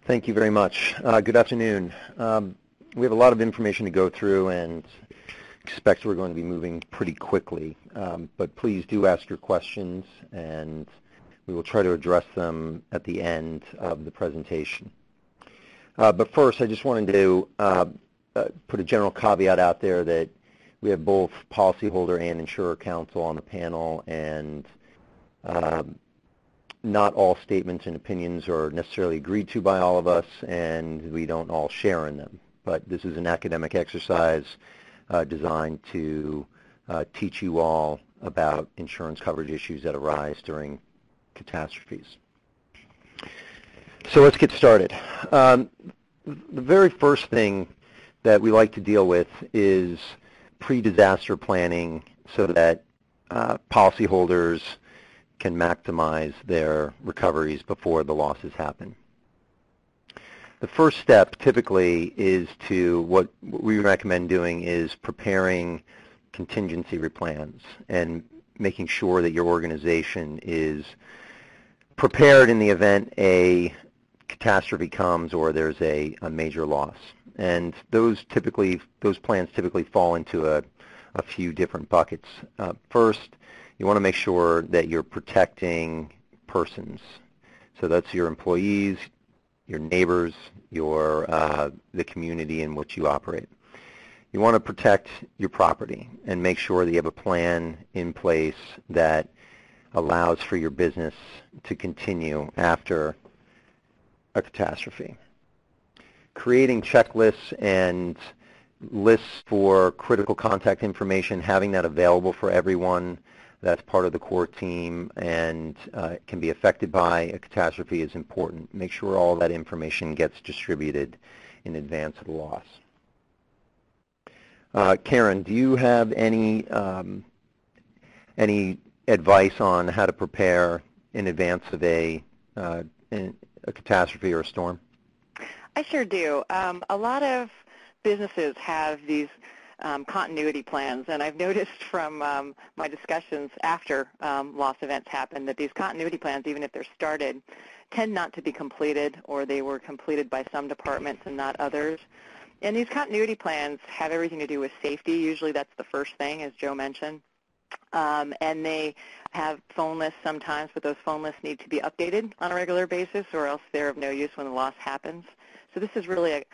Thank you very much. Good afternoon. We have a lot of information to go through and expect we're going to be moving pretty quickly, but please do ask your questions and we will try to address them at the end of the presentation. But first, I just wanted to put a general caveat out there that we have both policyholder and insurer counsel on the panel, and not all statements and opinions are necessarily agreed to by all of us, and we don't all share in them. But this is an academic exercise designed to teach you all about insurance coverage issues that arise during catastrophes. So let's get started. The very first thing that we like to deal with is pre-disaster planning so that policyholders can maximize their recoveries before the losses happen. The first step typically is to, what we recommend doing is preparing contingency plans and making sure that your organization is prepared in the event a catastrophe comes or there's a major loss. And those plans typically fall into a few different buckets. First, you want to make sure that you're protecting persons. So that's your employees, your neighbors, the community in which you operate. You want to protect your property and make sure that you have a plan in place that allows for your business to continue after a catastrophe. Creating checklists and lists for critical contact information, having that available for everyone that's part of the core team and can be affected by a catastrophe is important. Make sure all that information gets distributed in advance of the loss. Karen, do you have any advice on how to prepare in advance of a catastrophe or a storm? I sure do. A lot of businesses have these continuity plans, and I've noticed from my discussions after loss events happen that these continuity plans, even if they're started, tend not to be completed, or they were completed by some departments and not others. And these continuity plans have everything to do with safety. Usually that's the first thing, as Joe mentioned. And they have phone lists sometimes, but those phone lists need to be updated on a regular basis or else they're of no use when the loss happens. So this is really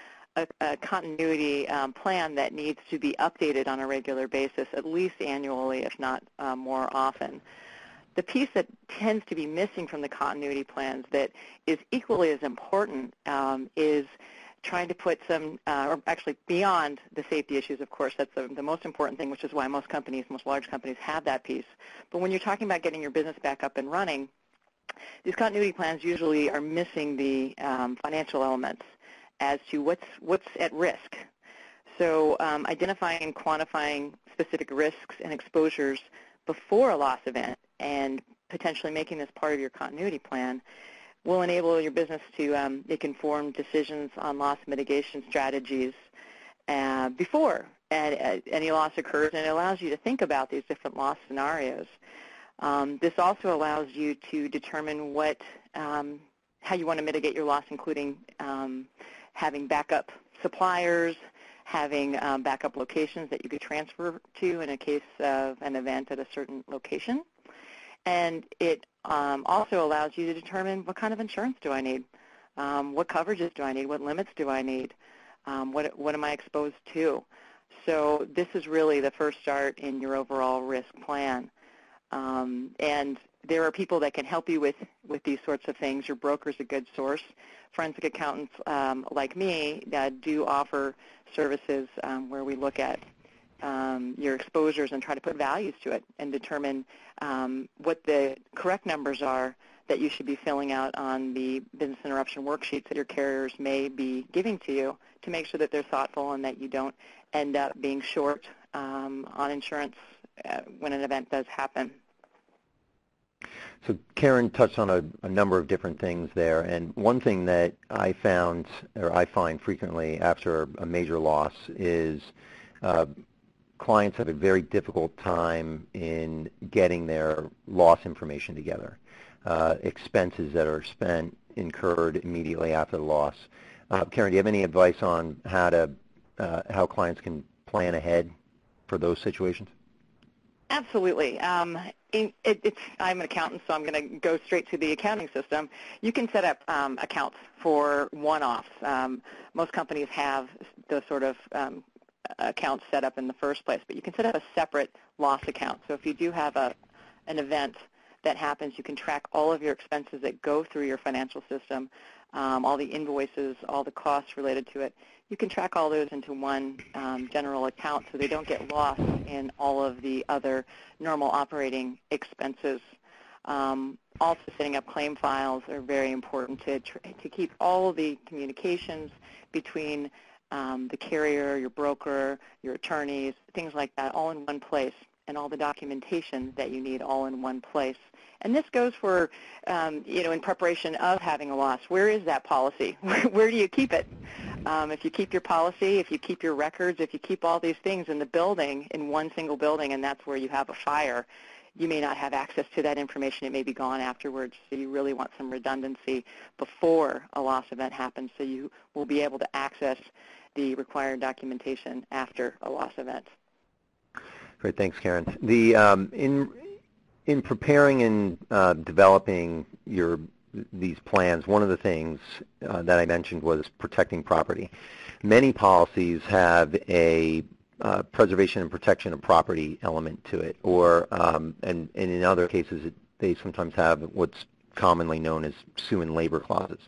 a continuity plan that needs to be updated on a regular basis, at least annually, if not more often. The piece that tends to be missing from the continuity plans that is equally as important is trying to put some, or actually beyond the safety issues, of course, that's the most important thing, which is why most large companies have that piece. But when you're talking about getting your business back up and running, these continuity plans usually are missing the financial elements as to what's at risk. So identifying and quantifying specific risks and exposures before a loss event and potentially making this part of your continuity plan will enable your business to make informed decisions on loss mitigation strategies before any loss occurs, and it allows you to think about these different loss scenarios. This also allows you to determine how you want to mitigate your loss, including having backup suppliers, having backup locations that you could transfer to in a case of an event at a certain location. And it also allows you to determine what kind of insurance do I need, what coverages do I need, what limits do I need, what am I exposed to. So this is really the first start in your overall risk plan. And there are people that can help you with these sorts of things. Your broker's a good source. Forensic accountants like me do offer services where we look at your exposures and try to put values to it and determine what the correct numbers are that you should be filling out on the business interruption worksheets that your carriers may be giving to you to make sure that they're thoughtful and that you don't end up being short on insurance when an event does happen. So Karen touched on a number of different things there, and one thing that I find frequently after a major loss is clients have a very difficult time in getting their loss information together. Expenses that are spent incurred immediately after the loss. Karen, do you have any advice on how clients can plan ahead for those situations? Absolutely. I'm an accountant, so I'm going to go straight to the accounting system. You can set up accounts for one-offs. Most companies have those sort of accounts set up in the first place, but you can set up a separate loss account. So if you do have an event that happens, you can track all of your expenses that go through your financial system, all the invoices, all the costs related to it. You can track all those into one general account so they don't get lost in all of the other normal operating expenses. Also, setting up claim files are very important to keep all the communications between the carrier, your broker, your attorneys, things like that, all in one place, and all the documentation that you need all in one place. And this goes for, in preparation of having a loss. Where is that policy? Where do you keep it? If you keep your policy, if you keep your records, if you keep all these things in the building, in one single building, and that's where you have a fire, you may not have access to that information. It may be gone afterwards. So you really want some redundancy before a loss event happens, so you will be able to access the required documentation after a loss event. Great, thanks, Karen. In preparing and developing these plans, one of the things that I mentioned was protecting property. Many policies have a preservation and protection of property element to it, or and in other cases they sometimes have what's commonly known as sue and labor clauses.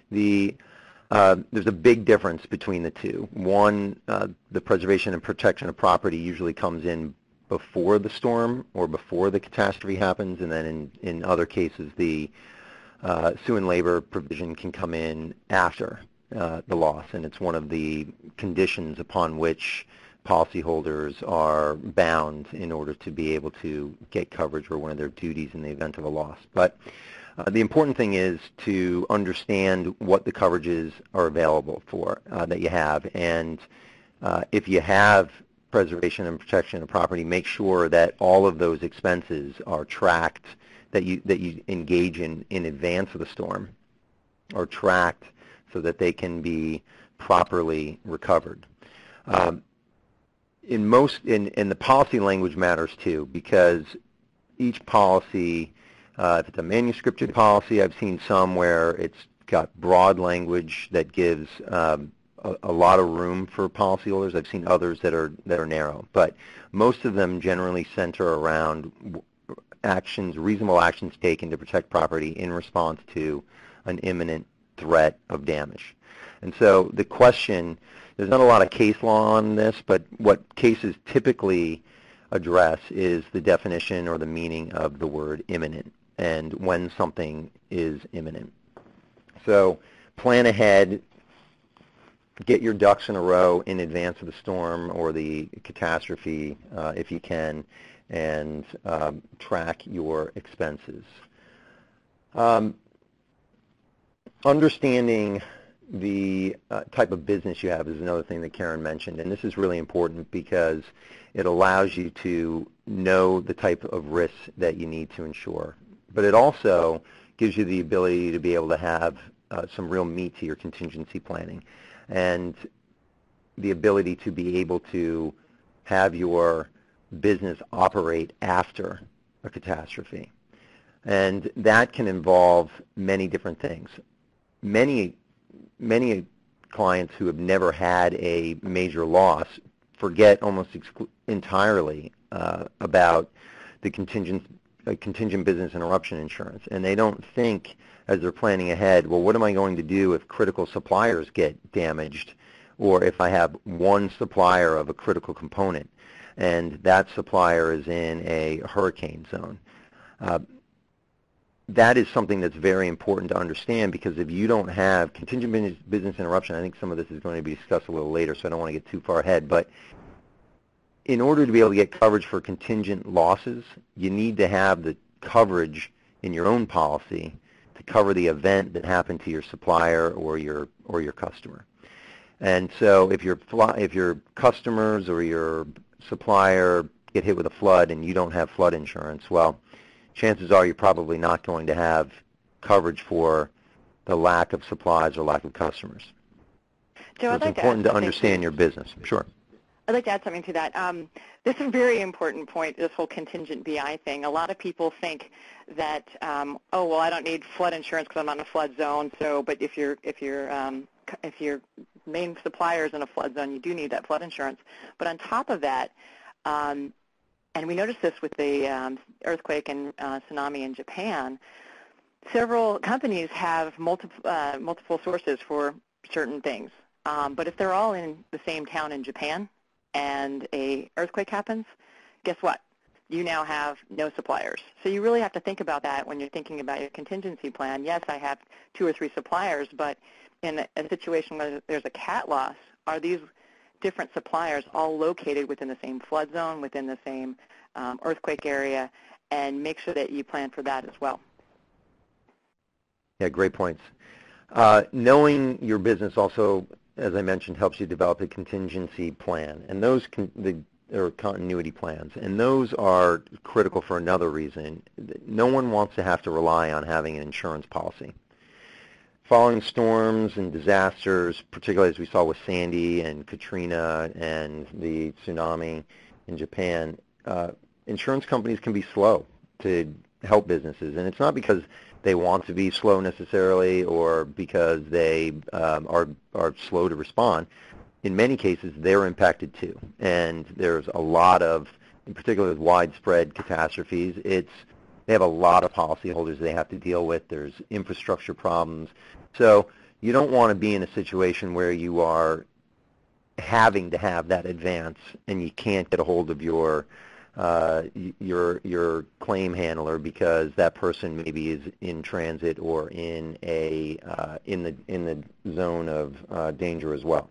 There's a big difference between the two. One, the preservation and protection of property usually comes in before the storm or before the catastrophe happens, and then in other cases the sue and labor provision can come in after the loss, and it's one of the conditions upon which policyholders are bound in order to be able to get coverage, or one of their duties in the event of a loss. But the important thing is to understand what the coverages are available for that you have, and if you have preservation and protection of property, make sure that all of those expenses are tracked, that you engage in advance of the storm, are tracked so that they can be properly recovered. In the policy language matters too, because each policy, if it's a manuscripted policy, I've seen some where it's got broad language that gives a lot of room for policyholders. I've seen others that are narrow, but most of them generally center around reasonable actions taken to protect property in response to an imminent threat of damage. And so the question, there's not a lot of case law on this, but what cases typically address is the definition or the meaning of the word imminent and when something is imminent. So plan ahead, get your ducks in a row in advance of the storm or the catastrophe if you can, and track your expenses. Understanding the type of business you have is another thing that Karen mentioned, and this is really important because it allows you to know the type of risks that you need to insure. But it also gives you the ability to be able to have some real meat to your contingency planning, and the ability to be able to have your business operate after a catastrophe. And that can involve many different things. Many clients who have never had a major loss forget almost entirely about the contingent business interruption insurance, and they don't think as they're planning ahead, well, what am I going to do if critical suppliers get damaged, or if I have one supplier of a critical component and that supplier is in a hurricane zone. That is something that's very important to understand, because if you don't have contingent business interruption, I think some of this is going to be discussed a little later, so I don't want to get too far ahead, but in order to be able to get coverage for contingent losses, you need to have the coverage in your own policy to cover the event that happened to your supplier or your customer. And so if your customers or your supplier get hit with a flood and you don't have flood insurance, well, chances are you're probably not going to have coverage for the lack of supplies or lack of customers. Joe, So I'd it's like important to to understand your business. Sure. I'd like to add something to that. This is a very important point, this whole contingent BI thing. A lot of people think that, oh, well, I don't need flood insurance because I'm not in a flood zone. So, but if your main supplier is in a flood zone, you do need that flood insurance. But on top of that, and we noticed this with the earthquake and tsunami in Japan, several companies have multiple sources for certain things. But if they're all in the same town in Japan and a earthquake happens, guess what? You now have no suppliers. So you really have to think about that when you're thinking about your contingency plan. Yes, I have 2 or 3 suppliers, but in a situation where there's a cat loss, are these different suppliers all located within the same flood zone, within the same earthquake area, and make sure that you plan for that as well. Yeah, great points. Knowing your business also, as I mentioned, helps you develop a contingency plan, and those or continuity plans, and those are critical for another reason. No one wants to have to rely on having an insurance policy. Following storms and disasters, particularly as we saw with Sandy and Katrina and the tsunami in Japan, insurance companies can be slow to help businesses, and it's not because they want to be slow necessarily or because they are slow to respond. In many cases, they're impacted too. And there's a lot of, in particular with widespread catastrophes, they have a lot of policyholders they have to deal with. There's infrastructure problems. So you don't want to be in a situation where you are having to have that advance and you can't get a hold of your claim handler because that person maybe is in transit or in the zone of danger as well.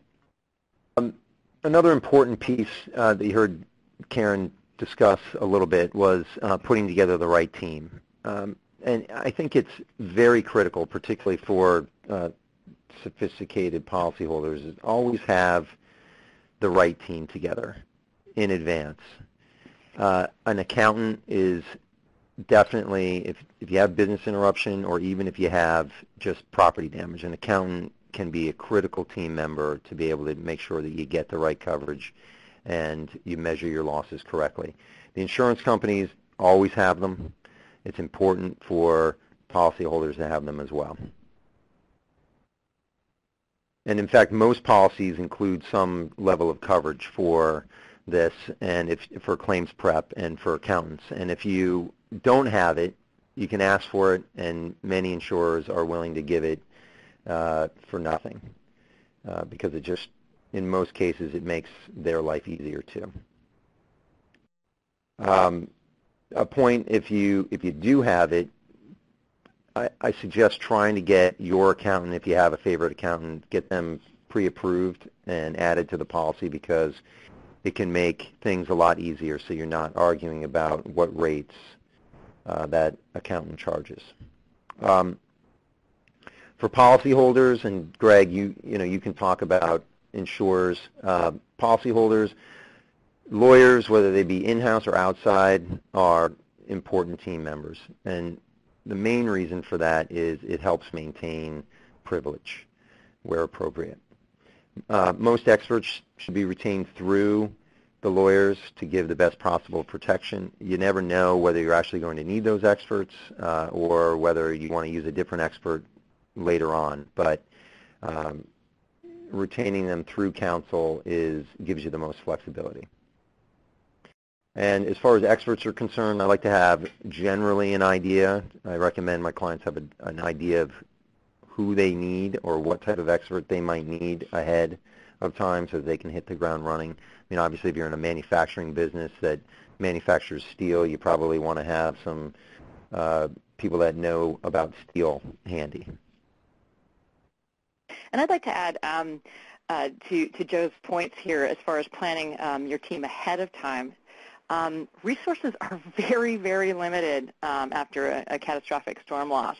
Another important piece that you heard Karen discuss a little bit was putting together the right team. And I think it's very critical, particularly for sophisticated policyholders, is always have the right team together in advance. An accountant is definitely, if you have business interruption or even if you have just property damage, an accountant can be a critical team member to be able to make sure that you get the right coverage and you measure your losses correctly. The insurance companies always have them. It's important for policyholders to have them as well. And in fact, most policies include some level of coverage for this and for claims prep and for accountants. And if you don't have it, you can ask for it, and many insurers are willing to give it for nothing because it just, in most cases, it makes their life easier too. A point, if you do have it, I suggest trying to get your accountant, if you have a favorite accountant, get them pre-approved and added to the policy because it can make things a lot easier so you're not arguing about what rates that accountant charges. For policyholders, and Greg, you can talk about insurers, policyholders, lawyers, whether they be in-house or outside, are important team members. And the main reason for that is it helps maintain privilege where appropriate. Most experts should be retained through the lawyers to give the best possible protection. You never know whether you're actually going to need those experts or whether you want to use a different expert later on, but retaining them through counsel gives you the most flexibility. And as far as experts are concerned, I like to have generally an idea. I recommend my clients have an idea of who they need or what type of expert they might need ahead of time so that they can hit the ground running. I mean, obviously, if you're in a manufacturing business that manufactures steel, you probably want to have some people that know about steel handy. And I'd like to add to Joe's points here as far as planning your team ahead of time. Resources are very, very limited after a catastrophic storm loss.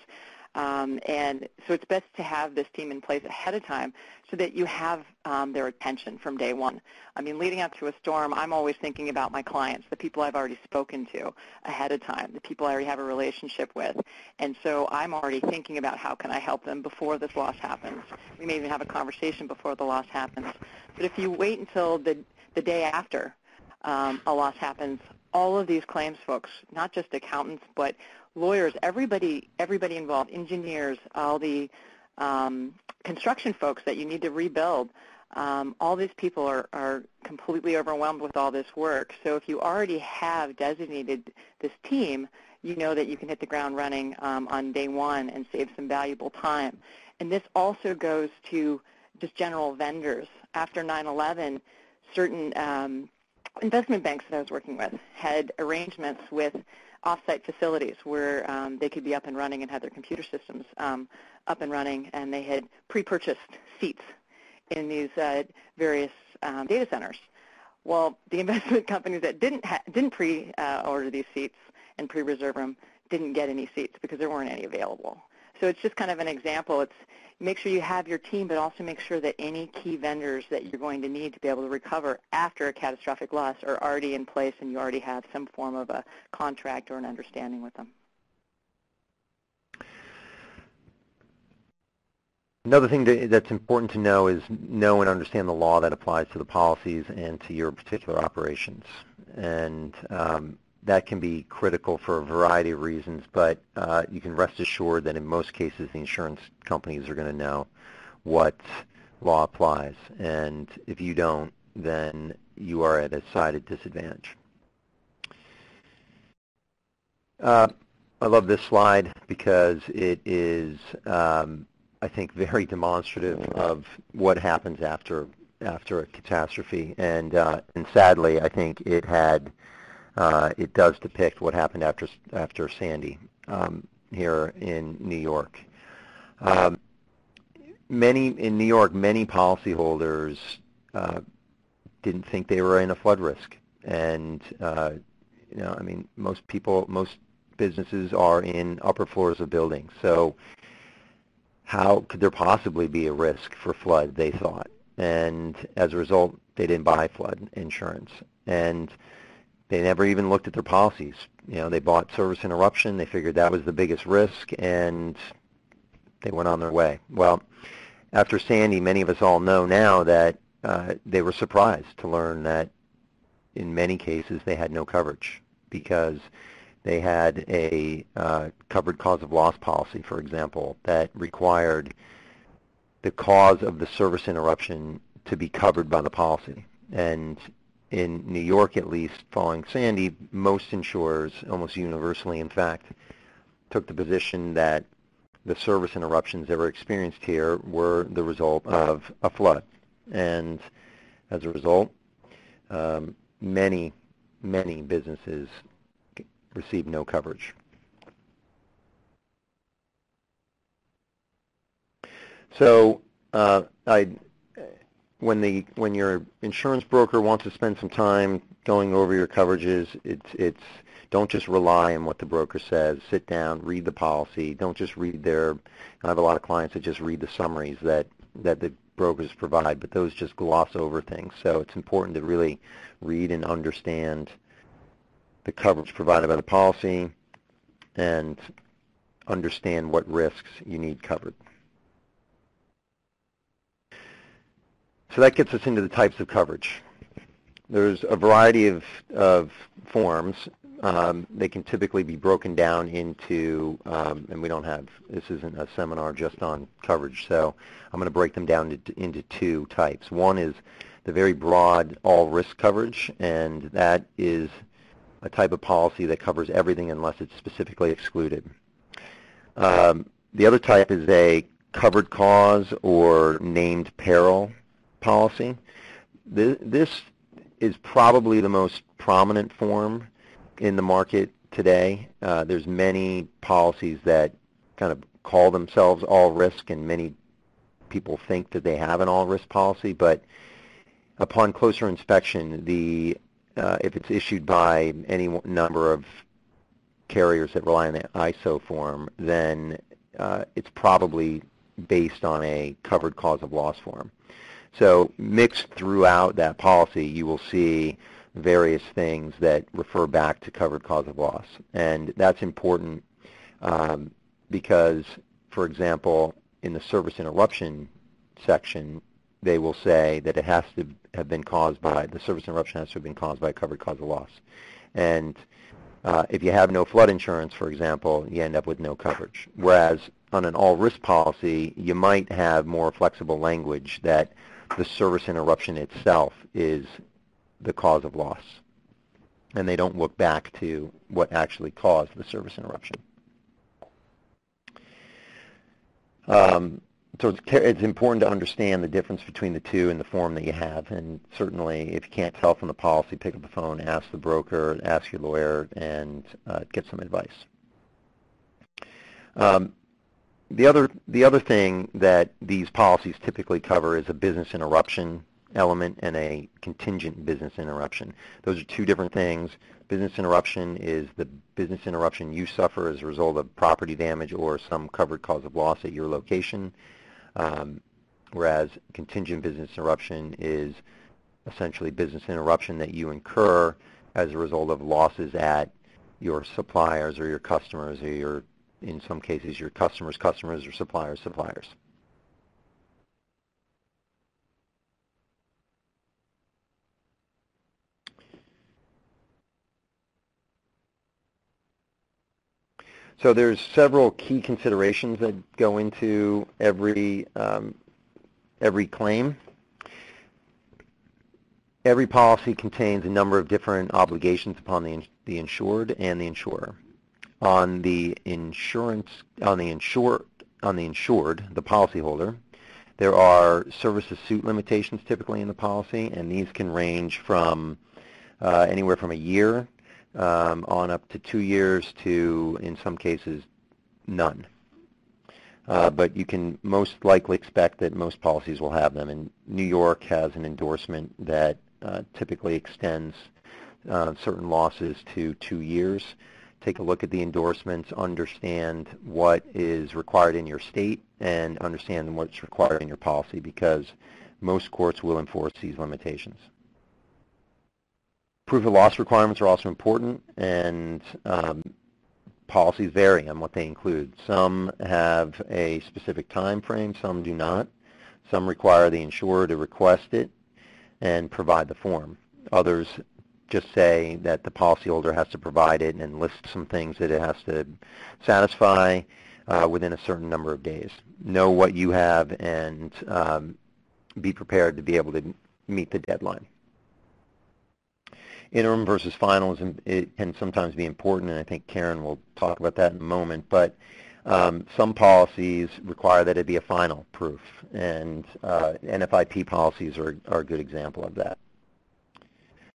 And so it's best to have this team in place ahead of time so that you have their attention from day one. I mean, leading up to a storm, I'm always thinking about my clients, the people I've already spoken to ahead of time, the people I already have a relationship with. And so I'm already thinking about how can I help them before this loss happens. We may even have a conversation before the loss happens. But if you wait until the day after a loss happens, all of these claims folks, not just accountants, but lawyers, everybody involved, engineers, all the construction folks that you need to rebuild, all these people are completely overwhelmed with all this work. So if you already have designated this team, you know that you can hit the ground running on day one and save some valuable time. And this also goes to just general vendors. After 9/11, certain investment banks that I was working with had arrangements with off-site facilities where they could be up and running and had their computer systems up and running, and they had pre-purchased seats in these various data centers. Well, the investment companies that didn't pre-order these seats and pre-reserve them didn't get any seats because there weren't any available. So it's just kind of an example. It's make sure you have your team, but also make sure that any key vendors that you're going to need to be able to recover after a catastrophic loss are already in place and you already have some form of a contract or an understanding with them. Another thing that's important to know is know and understand the law that applies to the policies and to your particular operations. And that can be critical for a variety of reasons, but you can rest assured that in most cases the insurance companies are going to know what law applies. And if you don't, then you are at a decided disadvantage. I love this slide because it is, I think, very demonstrative of what happens after a catastrophe. And sadly, I think it does depict what happened after Sandy here in New York. In New York, many policyholders didn't think they were in a flood risk, and I mean, most businesses are in upper floors of buildings, so how could there possibly be a risk for flood, they thought, and as a result, they didn't buy flood insurance, and they never even looked at their policies. They bought service interruption. They figured that was the biggest risk, and they went on their way. Well, after Sandy, many of us all know now that they were surprised to learn that in many cases they had no coverage because they had a covered cause of loss policy, for example, that required the cause of the service interruption to be covered by the policy. And in New York, at least, following Sandy, most insurers, almost universally, in fact, took the position that the service interruptions that were experienced here were the result of a flood. And as a result, many businesses received no coverage. So when your insurance broker wants to spend some time going over your coverages, it's don't just rely on what the broker says. Sit down, read the policy. Don't just read I have a lot of clients that just read the summaries that the brokers provide, but those just gloss over things. So it's important to really read and understand the coverage provided by the policy and understand what risks you need covered. So that gets us into the types of coverage. There's a variety of forms. They can typically be broken down into, and this isn't a seminar just on coverage, so I'm going to break them down into two types. One is the very broad all-risk coverage, and that is a type of policy that covers everything unless it's specifically excluded. The other type is a covered cause or named peril policy. This is probably the most prominent form in the market today. There's many policies that kind of call themselves all risk, and many people think that they have an all risk policy, but upon closer inspection, if it's issued by any number of carriers that rely on the ISO form, then it's probably based on a covered cause of loss form. So mixed throughout that policy, you will see various things that refer back to covered cause of loss. And that's important because, for example, in the service interruption section, they will say that it has to have been caused by, the service interruption has to have been caused by a covered cause of loss. And if you have no flood insurance, for example, you end up with no coverage. Whereas on an all-risk policy, you might have more flexible language that the service interruption itself is the cause of loss, and they don't look back to what actually caused the service interruption. So it's important to understand the difference between the two in the form that you have, and certainly if you can't tell from the policy, pick up the phone, ask the broker, ask your lawyer, and get some advice. The other thing that these policies typically cover is a business interruption element and a contingent business interruption. Those are two different things. Business interruption is the business interruption you suffer as a result of property damage or some covered cause of loss at your location, whereas contingent business interruption is essentially business interruption that you incur as a result of losses at your suppliers or your customers or your, in some cases, your customers' customers or suppliers' suppliers. So there's several key considerations that go into every claim. Every policy contains a number of different obligations upon the insured and the insurer. On the insured, the policyholder, there are service of suit limitations typically in the policy, and these can range from anywhere from a year on up to 2 years to, in some cases, none. But you can most likely expect that most policies will have them. And New York has an endorsement that typically extends certain losses to 2 years. Take a look at the endorsements, understand what is required in your state, and understand what's required in your policy, because most courts will enforce these limitations. Proof of loss requirements are also important, and policies vary on what they include. Some have a specific time frame, some do not. Some require the insurer to request it and provide the form. Others just say that the policyholder has to provide it and list some things that it has to satisfy within a certain number of days. Know what you have and be prepared to be able to meet the deadline. Interim versus final it can sometimes be important, and I think Karen will talk about that in a moment, but some policies require that it be a final proof, and NFIP policies are a good example of that.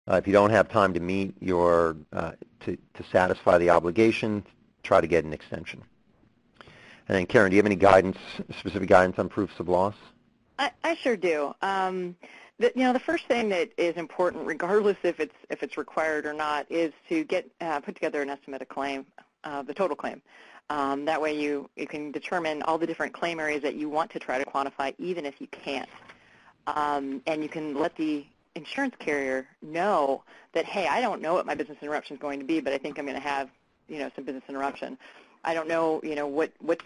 If you don't have time to meet your, to satisfy the obligation, try to get an extension. And then Karen, do you have any guidance, specific guidance on proofs of loss? I sure do. The first thing that is important, regardless if it's required or not, is to put together an estimate of claim, the total claim. That way you can determine all the different claim areas that you want to try to quantify, even if you can't. And you can let the insurance carrier know that, hey, I don't know what my business interruption is going to be, but I think I'm going to have, some business interruption. I don't know, what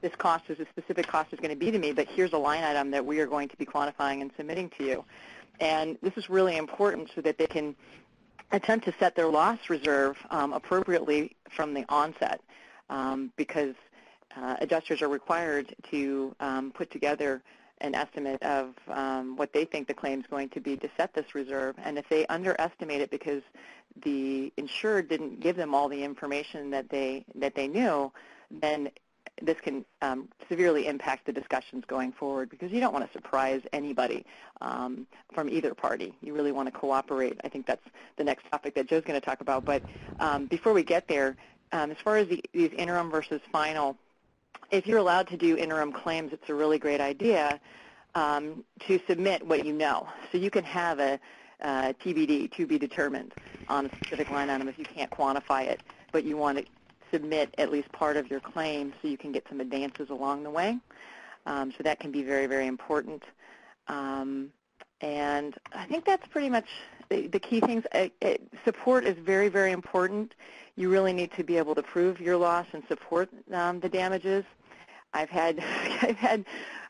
this cost is, a specific cost is going to be to me, but here's a line item that we are going to be quantifying and submitting to you. And this is really important so that they can attempt to set their loss reserve appropriately from the onset, because adjusters are required to put together an estimate of what they think the claim is going to be to set this reserve. And if they underestimate it because the insured didn't give them all the information that they knew, then this can severely impact the discussions going forward, because you don't want to surprise anybody from either party. You really want to cooperate. I think that's the next topic that Joe's going to talk about. But before we get there, as far as these interim versus final, if you're allowed to do interim claims, it's a really great idea to submit what you know. So you can have a TBD, to be determined, on a specific line item if you can't quantify it, but you want to submit at least part of your claim so you can get some advances along the way. So that can be very, very important. And I think that's pretty much the key things. Support is very, very important. You really need to be able to prove your loss and support the damages. I've had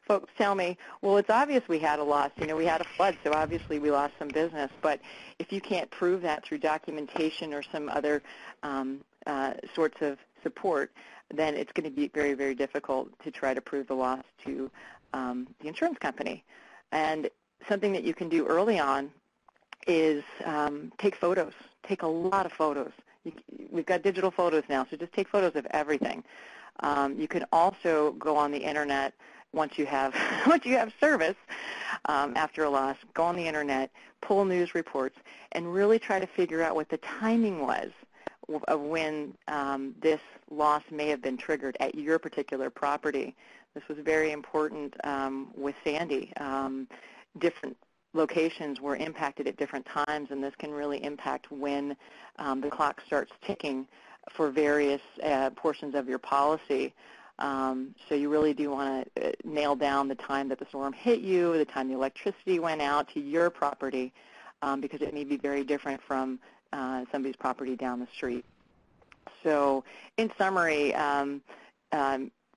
folks tell me, well, it's obvious we had a loss. You know, we had a flood, so obviously we lost some business. But if you can't prove that through documentation or some other sorts of support, then it's going to be very, very difficult to try to prove the loss to the insurance company. And something that you can do early on is take photos. Take a lot of photos. We've got digital photos now, so just take photos of everything. You can also go on the internet once you have service after a loss. Go on the internet, pull news reports, and really try to figure out what the timing was of when this loss may have been triggered at your particular property. This was very important with Sandy. Different locations were impacted at different times, and this can really impact when the clock starts ticking for various portions of your policy. So you really do want to nail down the time that the storm hit you, the time the electricity went out to your property, because it may be very different from somebody's property down the street. So in summary,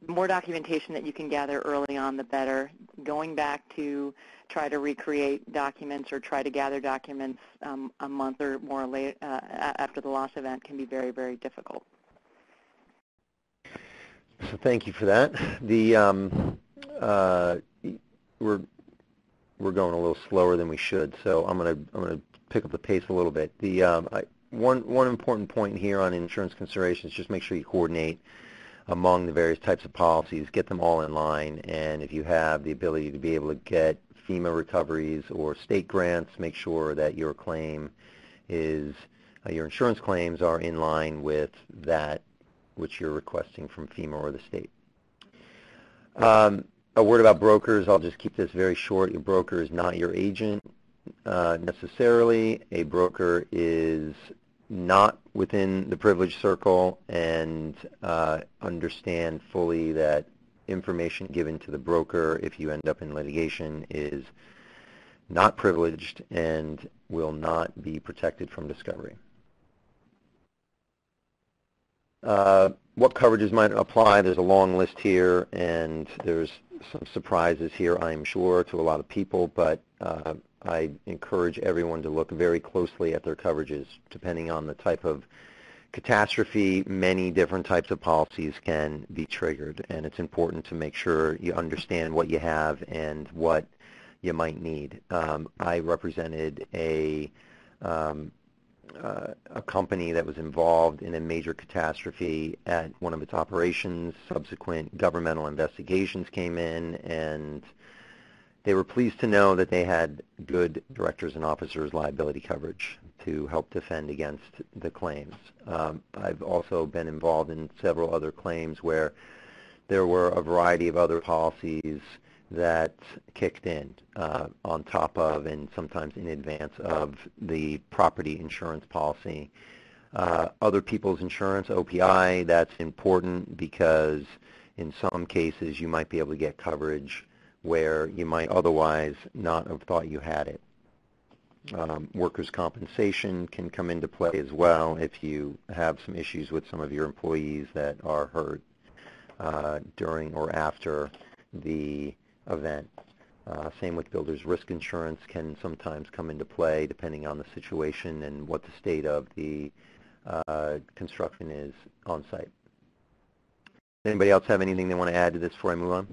more documentation that you can gather early on, the better. Going back to try to recreate documents or try to gather documents a month or more later after the loss event can be very, very difficult. So thank you for that. The we're going a little slower than we should, so I'm gonna pick up the pace a little bit. The one important point here on insurance considerations, just make sure you coordinate among the various types of policies, get them all in line, and if you have the ability to be able to get FEMA recoveries or state grants, make sure that your claim is, your insurance claims are in line with that which you're requesting from FEMA or the state. A word about brokers. I'll just keep this very short. Your broker is not your agent necessarily. A broker is not within the privilege circle, and understand fully that information given to the broker if you end up in litigation is not privileged and will not be protected from discovery. What coverages might apply? There's a long list here, and there's some surprises here, I'm sure, to a lot of people, but I encourage everyone to look very closely at their coverages. Depending on the type of catastrophe, many different types of policies can be triggered, and it's important to make sure you understand what you have and what you might need. I represented a company that was involved in a major catastrophe at one of its operations. Subsequent governmental investigations came in, and they were pleased to know that they had good directors and officers liability coverage to help defend against the claims. I've also been involved in several other claims where there were a variety of other policies that kicked in on top of and sometimes in advance of the property insurance policy. Other people's insurance, OPI, that's important because in some cases you might be able to get coverage where you might otherwise not have thought you had it. Workers' compensation can come into play as well if you have some issues with some of your employees that are hurt during or after the event. Same with builder's risk insurance can sometimes come into play depending on the situation and what the state of the construction is on site. Anybody else have anything they want to add to this before I move on?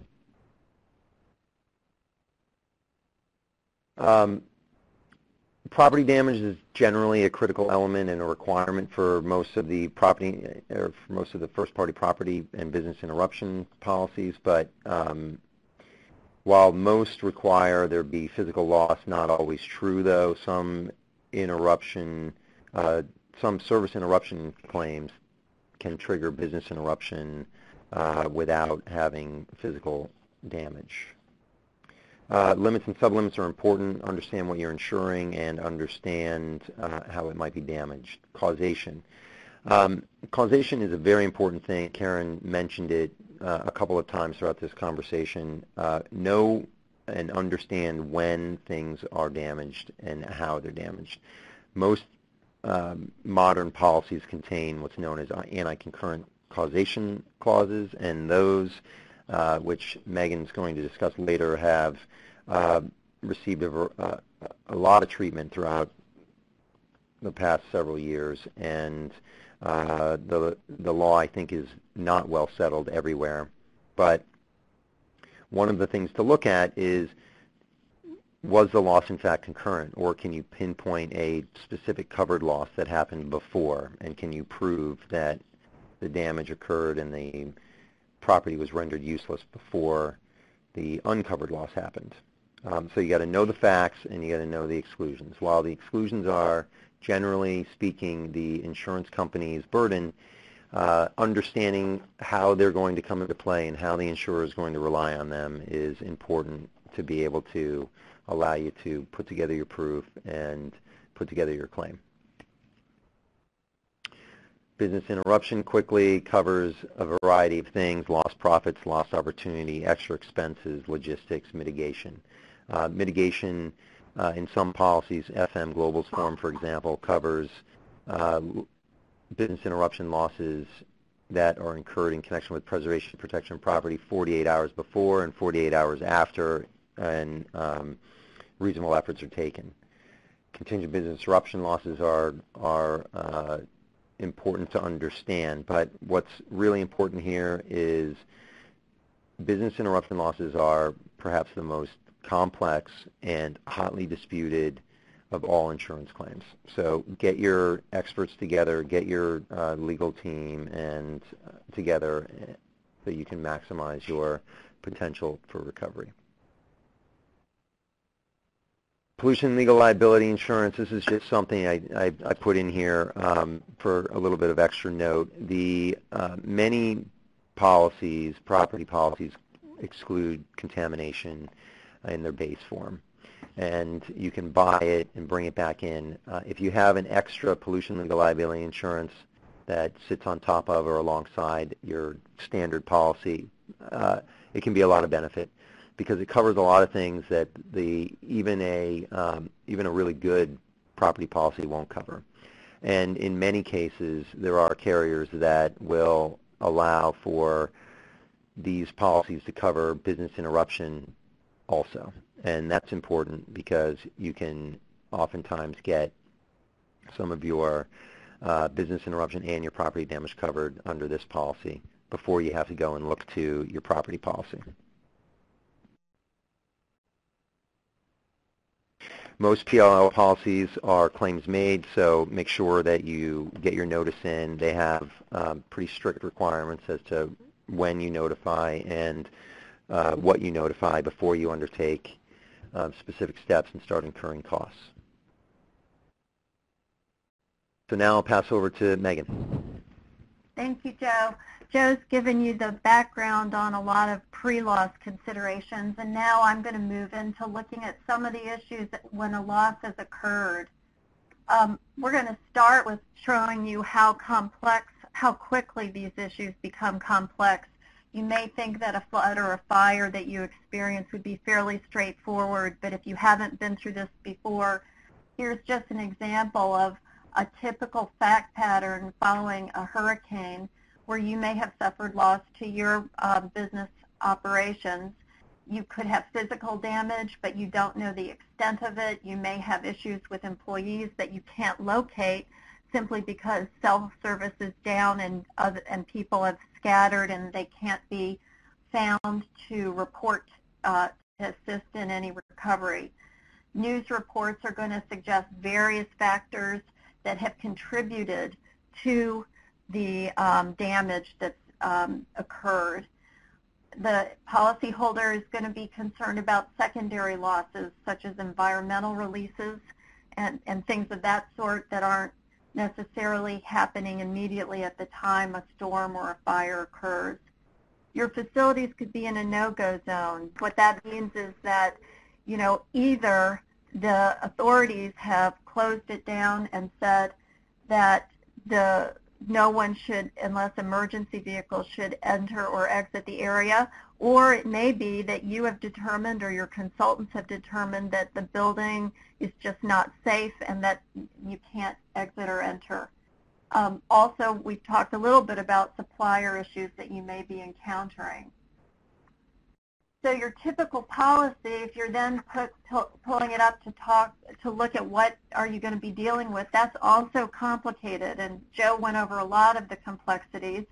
Property damage is generally a critical element and a requirement for most of the property, or for most of the first-party property and business interruption policies. But while most require there be physical loss, not always true though. Some interruption, some service interruption claims can trigger business interruption without having physical damage. Limits and sublimits are important. Understand what you're insuring and understand how it might be damaged. Causation. Causation is a very important thing. Karen mentioned it a couple of times throughout this conversation. Know and understand when things are damaged and how they're damaged. Most modern policies contain what's known as anti-concurrent causation clauses, and those, which Megan's going to discuss later, have received a lot of treatment throughout the past several years, and the law, I think, is not well settled everywhere. But one of the things to look at is, was the loss in fact concurrent, or can you pinpoint a specific covered loss that happened before, and can you prove that the damage occurred and the property was rendered useless before the uncovered loss happened? So you got to know the facts and you got to know the exclusions. While the exclusions are, generally speaking, the insurance company's burden, understanding how they're going to come into play and how the insurer is going to rely on them is important to be able to allow you to put together your proof and put together your claim. Business interruption quickly covers a variety of things: lost profits, lost opportunity, extra expenses, logistics, mitigation. Mitigation in some policies, FM Global's form, for example, covers business interruption losses that are incurred in connection with preservation, protection of property 48 hours before and 48 hours after, and reasonable efforts are taken. Contingent business interruption losses are important to understand, but what's really important here is business interruption losses are perhaps the most complex and hotly disputed of all insurance claims. So get your experts together, get your legal team and together so you can maximize your potential for recovery. Pollution legal liability insurance, this is just something I put in here for a little bit of extra note. The many policies, property policies, exclude contamination in their base form, and you can buy it and bring it back in. If you have an extra pollution legal liability insurance that sits on top of or alongside your standard policy, it can be a lot of benefit, because it covers a lot of things that even a really good property policy won't cover. And in many cases, there are carriers that will allow for these policies to cover business interruption also. And that's important because you can oftentimes get some of your business interruption and your property damage covered under this policy before you have to go and look to your property policy. Most PLL policies are claims made, so make sure that you get your notice in. They have pretty strict requirements as to when you notify and what you notify before you undertake specific steps and start incurring costs. So now I'll pass over to Megan. Thank you, Joe. Joe's given you the background on a lot of pre-loss considerations, and now I'm going to move into looking at some of the issues when a loss has occurred. We're going to start with showing you how quickly these issues become complex. You may think that a flood or a fire that you experience would be fairly straightforward, but if you haven't been through this before, here's just an example of a typical fact pattern following a hurricane, where you may have suffered loss to your business operations. You could have physical damage, but you don't know the extent of it. You may have issues with employees that you can't locate simply because cell service is down and people have scattered and they can't be found to report to assist in any recovery. News reports are going to suggest various factors that have contributed to the damage that's occurred. The policyholder is going to be concerned about secondary losses, such as environmental releases and things of that sort that aren't necessarily happening immediately at the time a storm or a fire occurs. Your facilities could be in a no-go zone. What that means is that, you know, either the authorities have closed it down and said that the no one should, unless emergency vehicles should enter or exit the area, or it may be that you have determined or your consultants have determined that the building is just not safe and that you can't exit or enter. Also, we've talked a little bit about supplier issues that you may be encountering. So your typical policy, if you're then pulling it up to look at what are you going to be dealing with, that's also complicated. And Joe went over a lot of the complexities,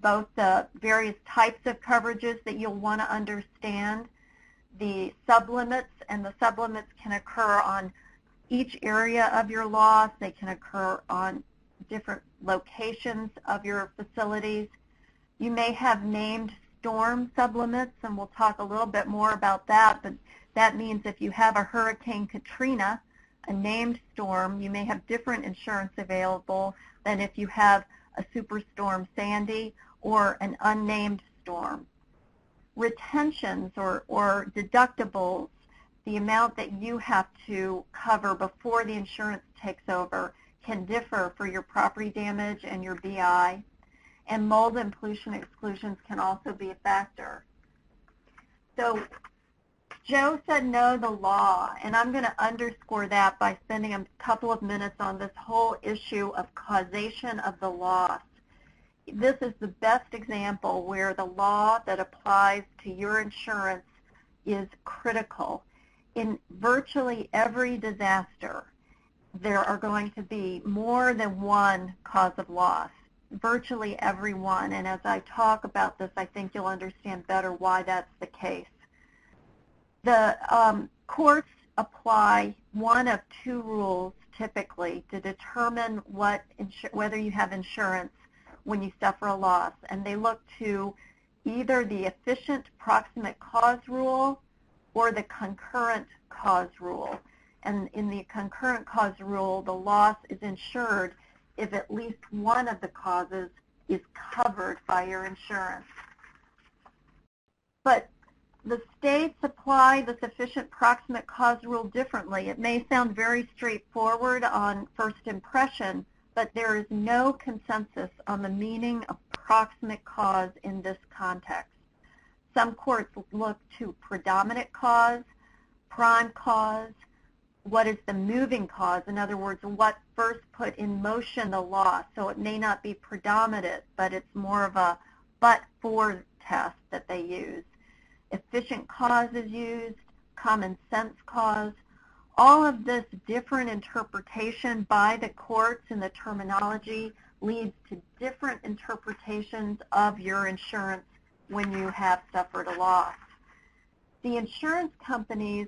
both the various types of coverages that you'll want to understand, the sublimits, and the sublimits can occur on each area of your loss. They can occur on different locations of your facilities. You may have named storm sublimits, and we'll talk a little bit more about that, but that means if you have a Hurricane Katrina, a named storm, you may have different insurance available than if you have a Superstorm Sandy or an unnamed storm. Retentions or deductibles, the amount that you have to cover before the insurance takes over, can differ for your property damage and your BI. And mold and pollution exclusions can also be a factor. So Joe said know the law, and I'm going to underscore that by spending a couple of minutes on this whole issue of causation of the loss. This is the best example where the law that applies to your insurance is critical. In virtually every disaster, there are going to be more than one cause of loss. Virtually every one, and as I talk about this, I think you'll understand better why that's the case. The courts apply one of two rules typically to determine whether you have insurance when you suffer a loss, and they look to either the efficient proximate cause rule or the concurrent cause rule. And in the concurrent cause rule, the loss is insured if at least one of the causes is covered by your insurance. But the states apply the sufficient proximate cause rule differently. It may sound very straightforward on first impression, but there is no consensus on the meaning of proximate cause in this context. Some courts look to predominant cause, prime cause, what is the moving cause, in other words, what first put in motion the loss. So it may not be predominant, but it's more of a but-for test that they use. Efficient cause is used, common sense cause. All of this different interpretation by the courts in the terminology leads to different interpretations of your insurance when you have suffered a loss. The insurance companies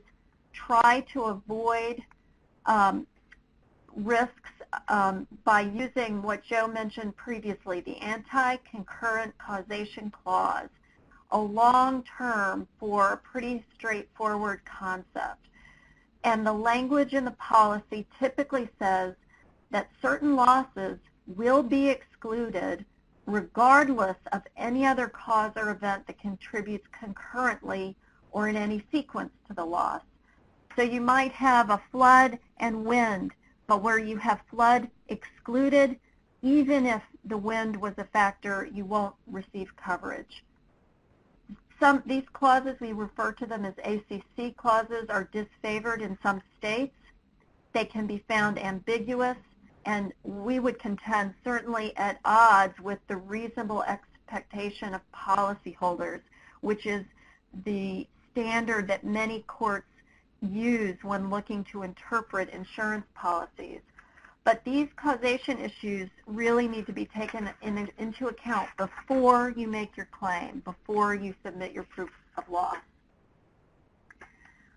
try to avoid risks by using what Joe mentioned previously, the anti-concurrent causation clause, a long term for a pretty straightforward concept. And the language in the policy typically says that certain losses will be excluded regardless of any other cause or event that contributes concurrently or in any sequence to the loss. So you might have a flood and wind, but where you have flood excluded, even if the wind was a factor, you won't receive coverage. These clauses, we refer to them as ACC clauses, are disfavored in some states. They can be found ambiguous, and we would contend certainly at odds with the reasonable expectation of policyholders, which is the standard that many courts use when looking to interpret insurance policies. But these causation issues really need to be taken into account before you make your claim, before you submit your proof of loss.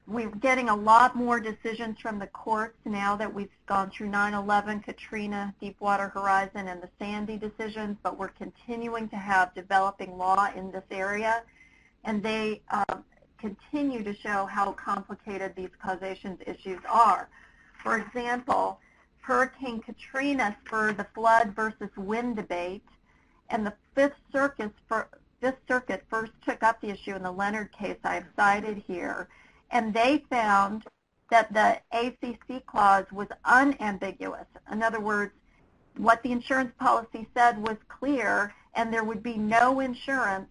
We're getting a lot more decisions from the courts now that we've gone through 9/11, Katrina, Deepwater Horizon, and the Sandy decisions, but we're continuing to have developing law in this area, and they continue to show how complicated these causation issues are. For example, Hurricane Katrina spurred the flood versus wind debate, and the Fifth Circuit first took up the issue in the Leonard case I have cited here, and they found that the ACC clause was unambiguous. In other words, what the insurance policy said was clear, and there would be no insurance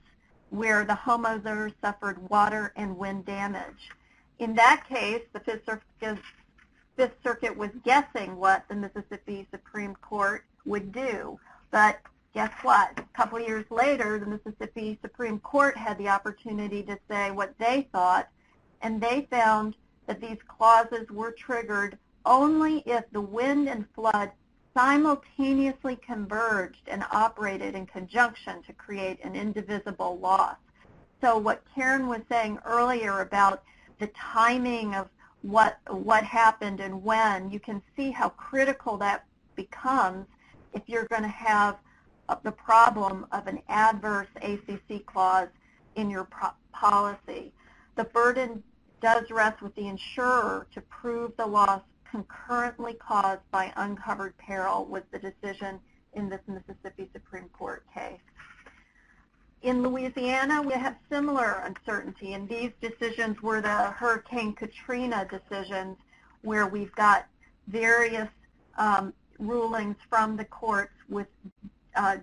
where the homeowner suffered water and wind damage. In that case, the Fifth Circuit was guessing what the Mississippi Supreme Court would do. But guess what? A couple years later, the Mississippi Supreme Court had the opportunity to say what they thought, and they found that these clauses were triggered only if the wind and flood simultaneously converged and operated in conjunction to create an indivisible loss. So what Karen was saying earlier about the timing of what happened and when, you can see how critical that becomes if you're going to have the problem of an adverse ACC clause in your policy. The burden does rest with the insurer to prove the loss concurrently caused by uncovered peril, was the decision in this Mississippi Supreme Court case. In Louisiana, we have similar uncertainty, and these decisions were the Hurricane Katrina decisions, where we've got various rulings from the courts with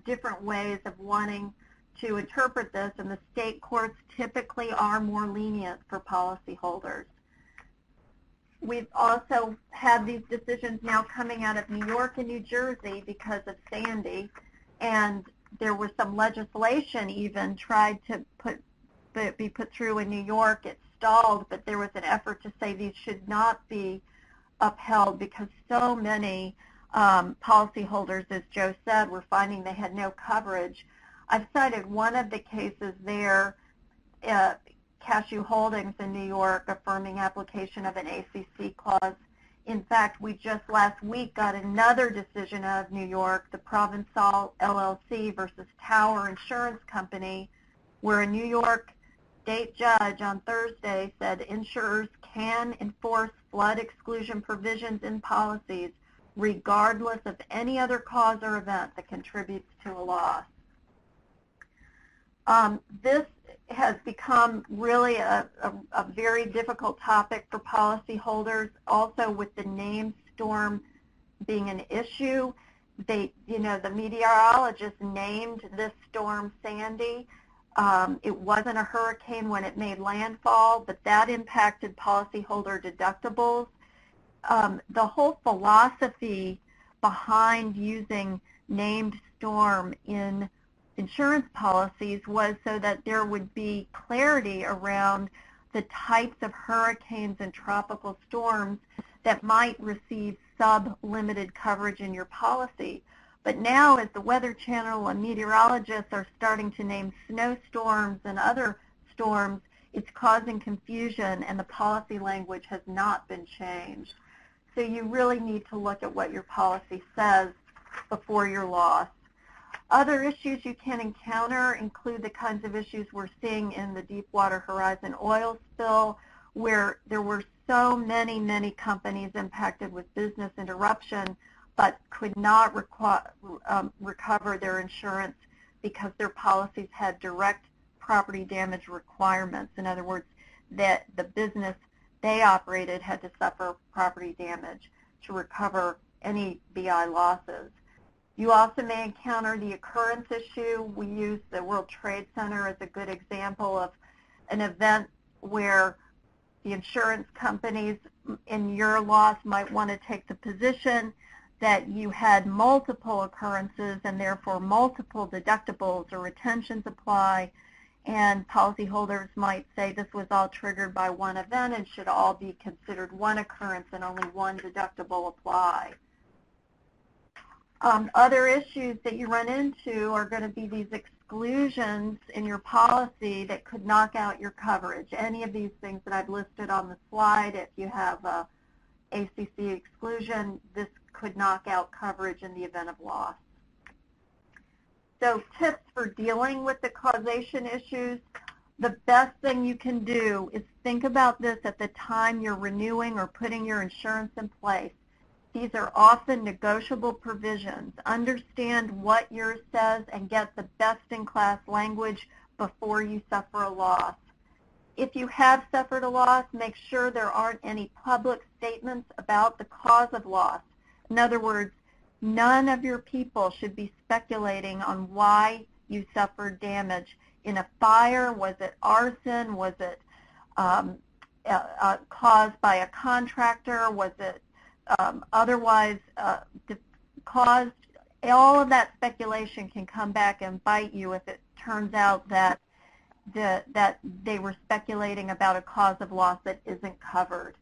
different ways of wanting to interpret this, and the state courts typically are more lenient for policyholders. We've also had these decisions now coming out of New York and New Jersey because of Sandy, and there was some legislation even tried to be put through in New York. It stalled, but there was an effort to say these should not be upheld because so many policyholders, as Joe said, were finding they had no coverage. I've cited one of the cases there, Cashew Holdings in New York, affirming application of an ACC clause. In fact, we just last week got another decision out of New York, the Provençal LLC versus Tower Insurance Company, where a New York state judge on Thursday said insurers can enforce flood exclusion provisions in policies regardless of any other cause or event that contributes to a loss. This has become really a very difficult topic for policyholders, also with the named storm being an issue. The meteorologist named this storm Sandy. It wasn't a hurricane when it made landfall, but that impacted policyholder deductibles. The whole philosophy behind using named storm in insurance policies was so that there would be clarity around the types of hurricanes and tropical storms that might receive sub-limited coverage in your policy. But now, as the Weather Channel and meteorologists are starting to name snowstorms and other storms, it's causing confusion, and the policy language has not been changed. So you really need to look at what your policy says before your loss. Other issues you can encounter include the kinds of issues we're seeing in the Deepwater Horizon oil spill, where there were so many companies impacted with business interruption, but could not recover their insurance because their policies had direct property damage requirements. In other words, that the business they operated had to suffer property damage to recover any BI losses. You also may encounter the occurrence issue. We use the World Trade Center as a good example of an event where the insurance companies in your loss might want to take the position that you had multiple occurrences and therefore multiple deductibles or retentions apply, and policyholders might say this was all triggered by one event and should all be considered one occurrence and only one deductible apply. Other issues that you run into are going to be these exclusions in your policy that could knock out your coverage. Any of these things that I've listed on the slide, if you have a ACC exclusion, this could knock out coverage in the event of loss. So tips for dealing with the causation issues. The best thing you can do is think about this at the time you're renewing or putting your insurance in place. These are often negotiable provisions. Understand what yours says and get the best-in-class language before you suffer a loss. If you have suffered a loss, make sure there aren't any public statements about the cause of loss. In other words, None of your people should be speculating on why you suffered damage in a fire. Was it arson? Was it caused by a contractor? Was it otherwise caused? All of that speculation can come back and bite you if it turns out that that they were speculating about a cause of loss that isn't covered.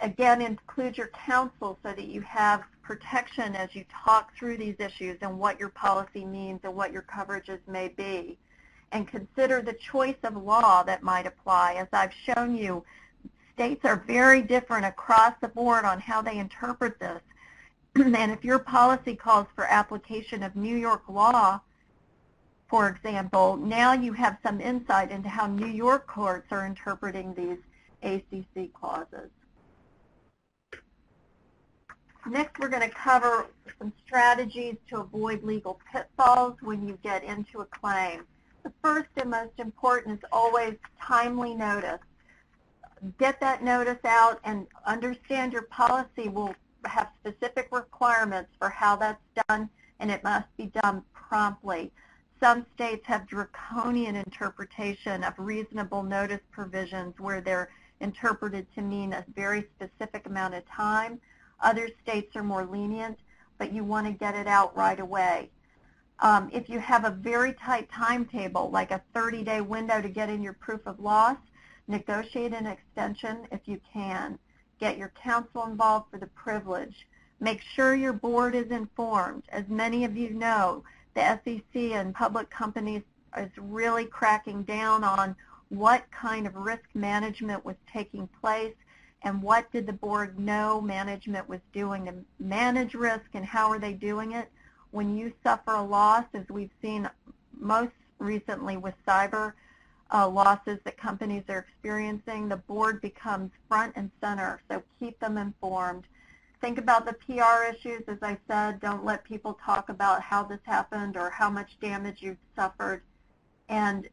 Again, include your counsel so that you have protection as you talk through these issues and what your policy means and what your coverages may be. And consider the choice of law that might apply. As I've shown you, states are very different across the board on how they interpret this. And if your policy calls for application of New York law, for example, now you have some insight into how New York courts are interpreting these ACC clauses. Next, we're going to cover some strategies to avoid legal pitfalls when you get into a claim. The first and most important is always timely notice. Get that notice out and understand your policy will have specific requirements for how that's done, and it must be done promptly. Some states have draconian interpretation of reasonable notice provisions where they're interpreted to mean a very specific amount of time. Other states are more lenient, but you want to get it out right away. If you have a very tight timetable, like a 30-day window to get in your proof of loss, negotiate an extension if you can. Get your counsel involved for the privilege. Make sure your board is informed. As many of you know, the SEC and public companies is really cracking down on what kind of risk management was taking place and what did the board know management was doing to manage risk and how are they doing it. When you suffer a loss, as we've seen most recently with cyber losses that companies are experiencing, the board becomes front and center, so keep them informed. Think about the PR issues. As I said, don't let people talk about how this happened or how much damage you've suffered. And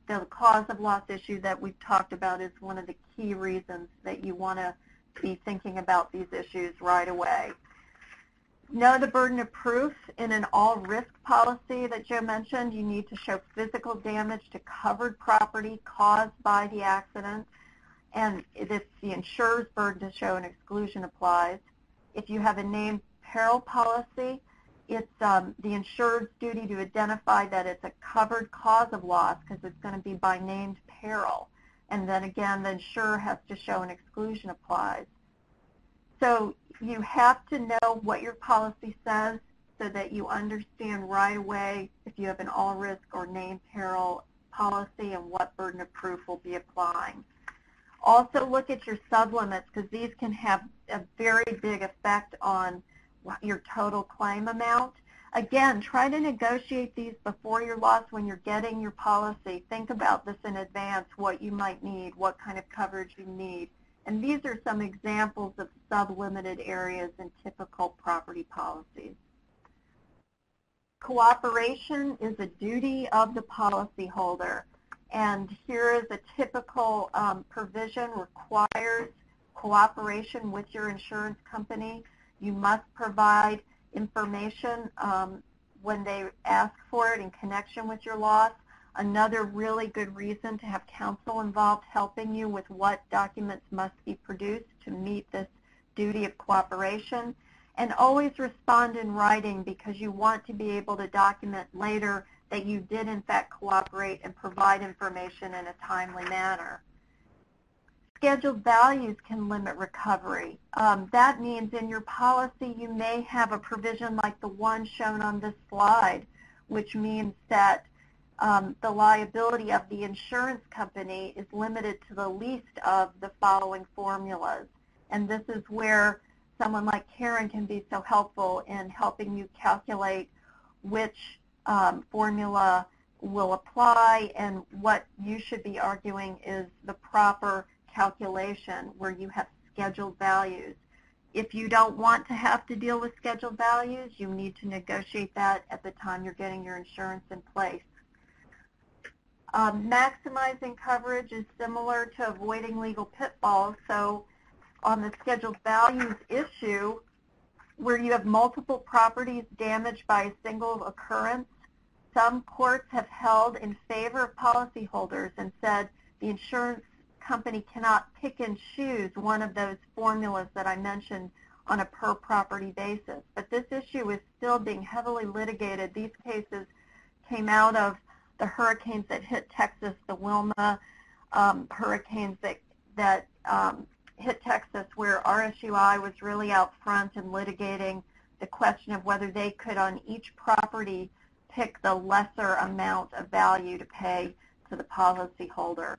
the cause of loss issue that we've talked about is one of the key reasons that you want to be thinking about these issues right away. Know the burden of proof. In an all-risk policy that Joe mentioned, you need to show physical damage to covered property caused by the accident, and it's the insurer's burden to show an exclusion applies. If you have a named peril policy, it's the insurer's duty to identify that it's a covered cause of loss because it's going to be by named peril. And then again, the insurer has to show an exclusion applies. So you have to know what your policy says so that you understand right away if you have an all-risk or named peril policy and what burden of proof will be applying. Also look at your sublimits because these can have a very big effect on your total claim amount. Again, try to negotiate these before your loss when you're getting your policy. Think about this in advance, what you might need, what kind of coverage you need. And these are some examples of sublimited areas in typical property policies. Cooperation is a duty of the policyholder. And here is a typical provision requires cooperation with your insurance company. You must provide information when they ask for it in connection with your loss. Another really good reason to have counsel involved helping you with what documents must be produced to meet this duty of cooperation. And always respond in writing because you want to be able to document later that you did in fact cooperate and provide information in a timely manner. Scheduled values can limit recovery. That means in your policy you may have a provision like the one shown on this slide, which means that the liability of the insurance company is limited to the least of the following formulas. And this is where someone like Karen can be so helpful in helping you calculate which formula will apply, and what you should be arguing is the proper calculation where you have scheduled values. If you don't want to have to deal with scheduled values, you need to negotiate that at the time you're getting your insurance in place. Maximizing coverage is similar to avoiding legal pitfalls. So on the scheduled values issue, where you have multiple properties damaged by a single occurrence, some courts have held in favor of policyholders and said the insurance company cannot pick and choose one of those formulas that I mentioned on a per property basis. But this issue is still being heavily litigated. These cases came out of the hurricanes that hit Texas, the Wilma hurricanes that hit Texas, where RSUI was really out front in litigating the question of whether they could on each property pick the lesser amount of value to pay to the policyholder.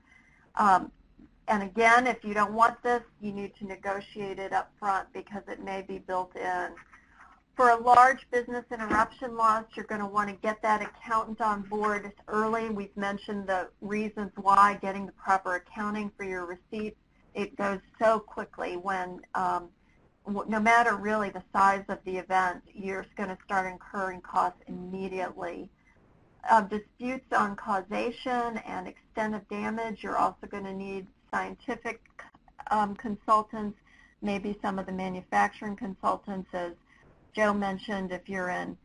And again, if you don't want this, you need to negotiate it up front because it may be built in. For a large business interruption loss, you're going to want to get that accountant on board early. We've mentioned the reasons why, getting the proper accounting for your receipts. It goes so quickly when, no matter really the size of the event, you're going to start incurring costs immediately. Disputes on causation and extent of damage, you're also going to need scientific consultants, maybe some of the manufacturing consultants. As Joe mentioned, if you're in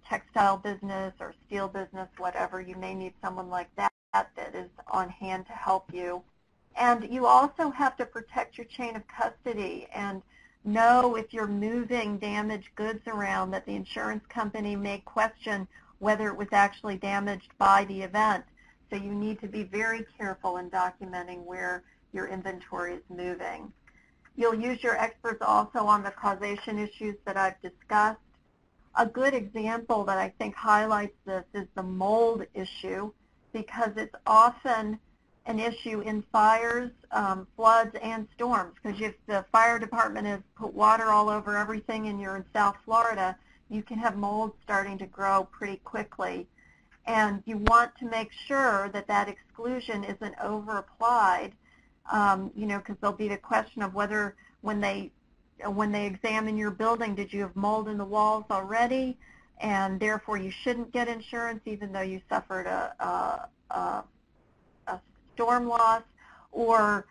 textile business or steel business, whatever, you may need someone like that that is on hand to help you. And you also have to protect your chain of custody and know if you're moving damaged goods around that the insurance company may question whether it was actually damaged by the event. So you need to be very careful in documenting where your inventory is moving. You'll use your experts also on the causation issues that I've discussed. A good example that I think highlights this is the mold issue, because it's often an issue in fires, floods, and storms. Because if the fire department has put water all over everything and you're in South Florida, you can have mold starting to grow pretty quickly. And you want to make sure that that exclusion isn't over-applied, because there'll be the question of whether when they examine your building, did you have mold in the walls already, and therefore you shouldn't get insurance even though you suffered a storm loss, or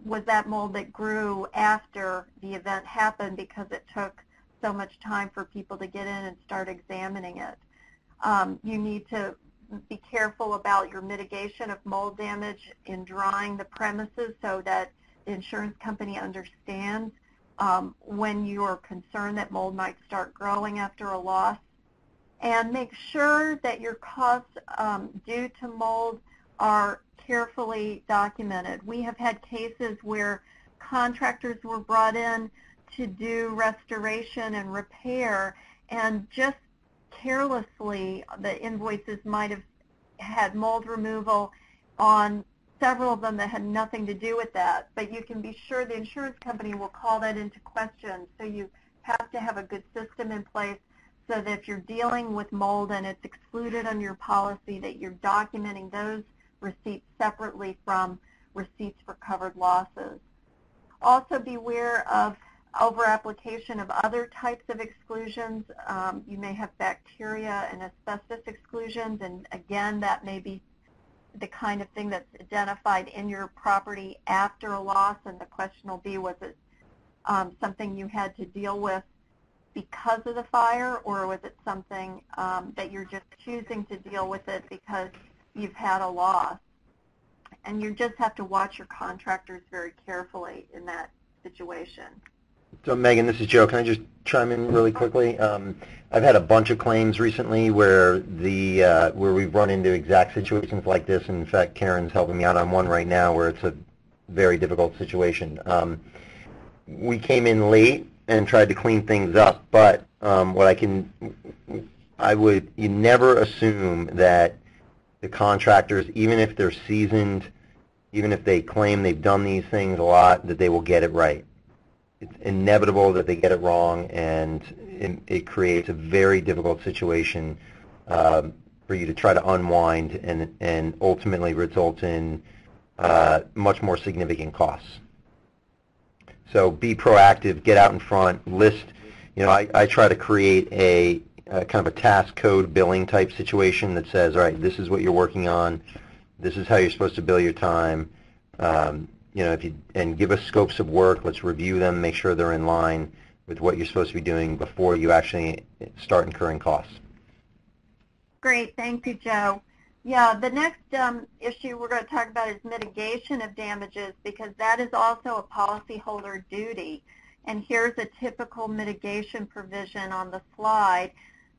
was that mold that grew after the event happened because it took so much time for people to get in and start examining it. You need to be careful about your mitigation of mold damage in drying the premises so that the insurance company understands when you're concerned that mold might start growing after a loss. And make sure that your costs due to mold are carefully documented. We have had cases where contractors were brought in to do restoration and repair, and just carelessly the invoices might have had mold removal on several of them that had nothing to do with that. But you can be sure the insurance company will call that into question. So you have to have a good system in place so that if you're dealing with mold and it's excluded on your policy, that you're documenting those receipts separately from receipts for covered losses. Also beware of over-application of other types of exclusions. You may have bacteria and asbestos exclusions, and again, that may be the kind of thing that's identified in your property after a loss, and the question will be, was it something you had to deal with because of the fire, or was it something that you're just choosing to deal with it because you've had a loss? And you just have to watch your contractors very carefully in that situation. So Megan, this is Joe. Can I just chime in really quickly? I've had a bunch of claims recently where we've run into exact situations like this. In fact, Karen's helping me out on one right now where it's a very difficult situation. We came in late and tried to clean things up, but you never assume that the contractors, even if they're seasoned, even if they claim they've done these things a lot, that they will get it right. It's inevitable that they get it wrong, and it creates a very difficult situation for you to try to unwind and ultimately result in much more significant costs. So be proactive, get out in front, list. I try to create a kind of a task code billing type situation that says, all right, this is what you're working on, this is how you're supposed to bill your time. And give us scopes of work. Let's review them, make sure they're in line. with what you're supposed to be doing before you actually start incurring costs. Great, thank you, Joe. Yeah, the next issue we're going to talk about is mitigation of damages, because that is also a policyholder duty. And here's a typical mitigation provision on the slide.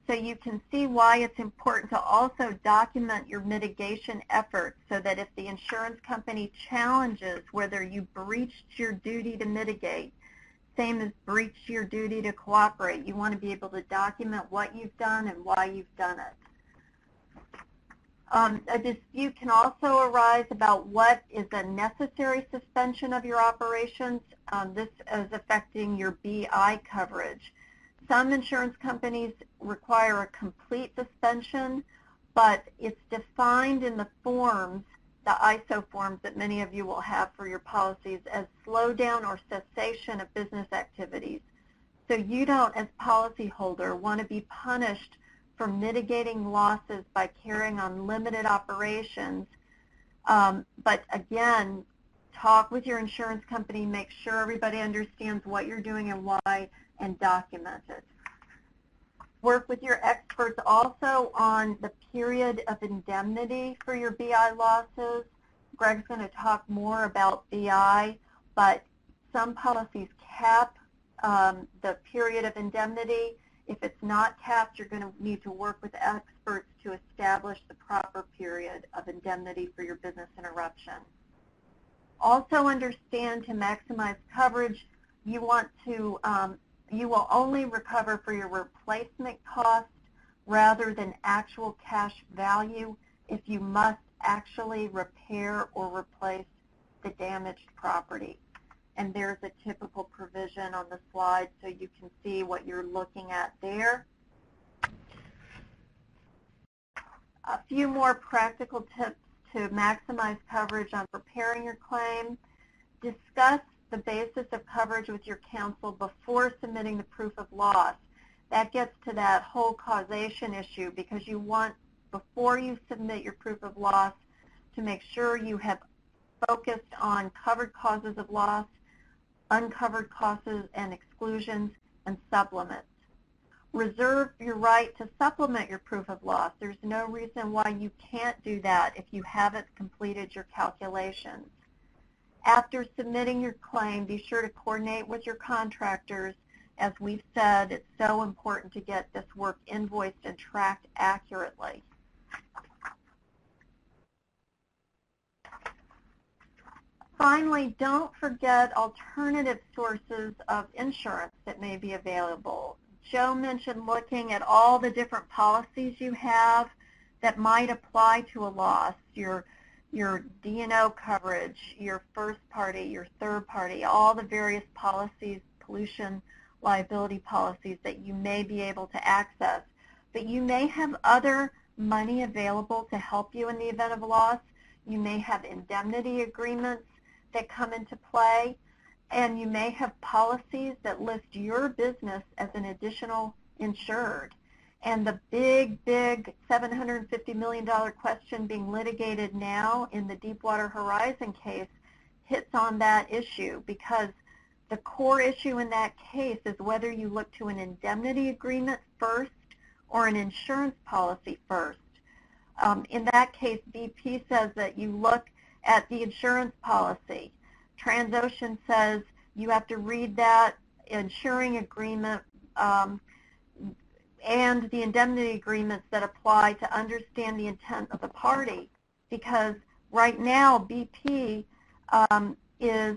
So you can see why it's important to also document your mitigation efforts, so that if the insurance company challenges whether you breached your duty to mitigate, same as breached your duty to cooperate, you want to be able to document what you've done and why you've done it. A dispute can also arise about what is a necessary suspension of your operations. This is affecting your BI coverage. Some insurance companies require a complete suspension, but it's defined in the forms, the ISO forms that many of you will have for your policies, as slowdown or cessation of business activities. So you don't, as policyholder, want to be punished for mitigating losses by carrying on limited operations. But again, talk with your insurance company, make sure everybody understands what you're doing and why, and document it. Work with your experts also on the period of indemnity for your BI losses. Greg's going to talk more about BI, but some policies cap the period of indemnity. If it's not capped, you're going to need to work with experts to establish the proper period of indemnity for your business interruption. Also understand, to maximize coverage, you want to, you will only recover for your replacement cost rather than actual cash value if you must actually repair or replace the damaged property. And there's a typical provision on the slide so you can see what you're looking at there. A few more practical tips to maximize coverage on preparing your claim. Discuss the basis of coverage with your counsel before submitting the proof of loss. That gets to that whole causation issue, because you want, before you submit your proof of loss, to make sure you have focused on covered causes of loss, uncovered causes and exclusions, and supplements. Reserve your right to supplement your proof of loss. There's no reason why you can't do that if you haven't completed your calculations. After submitting your claim, be sure to coordinate with your contractors. As we've said, it's so important to get this work invoiced and tracked accurately. Finally, don't forget alternative sources of insurance that may be available. Joe mentioned looking at all the different policies you have that might apply to a loss, your D&O coverage, your first party, your third party, all the various policies, pollution liability policies that you may be able to access. But you may have other money available to help you in the event of a loss. You may have indemnity agreements that come into play, and you may have policies that list your business as an additional insured. And the big $750 million question being litigated now in the Deepwater Horizon case hits on that issue, because the core issue in that case is whether you look to an indemnity agreement first or an insurance policy first. In that case, BP says that you look at the insurance policy. Transocean says you have to read that insuring agreement and the indemnity agreements that apply to understand the intent of the party, because right now BP is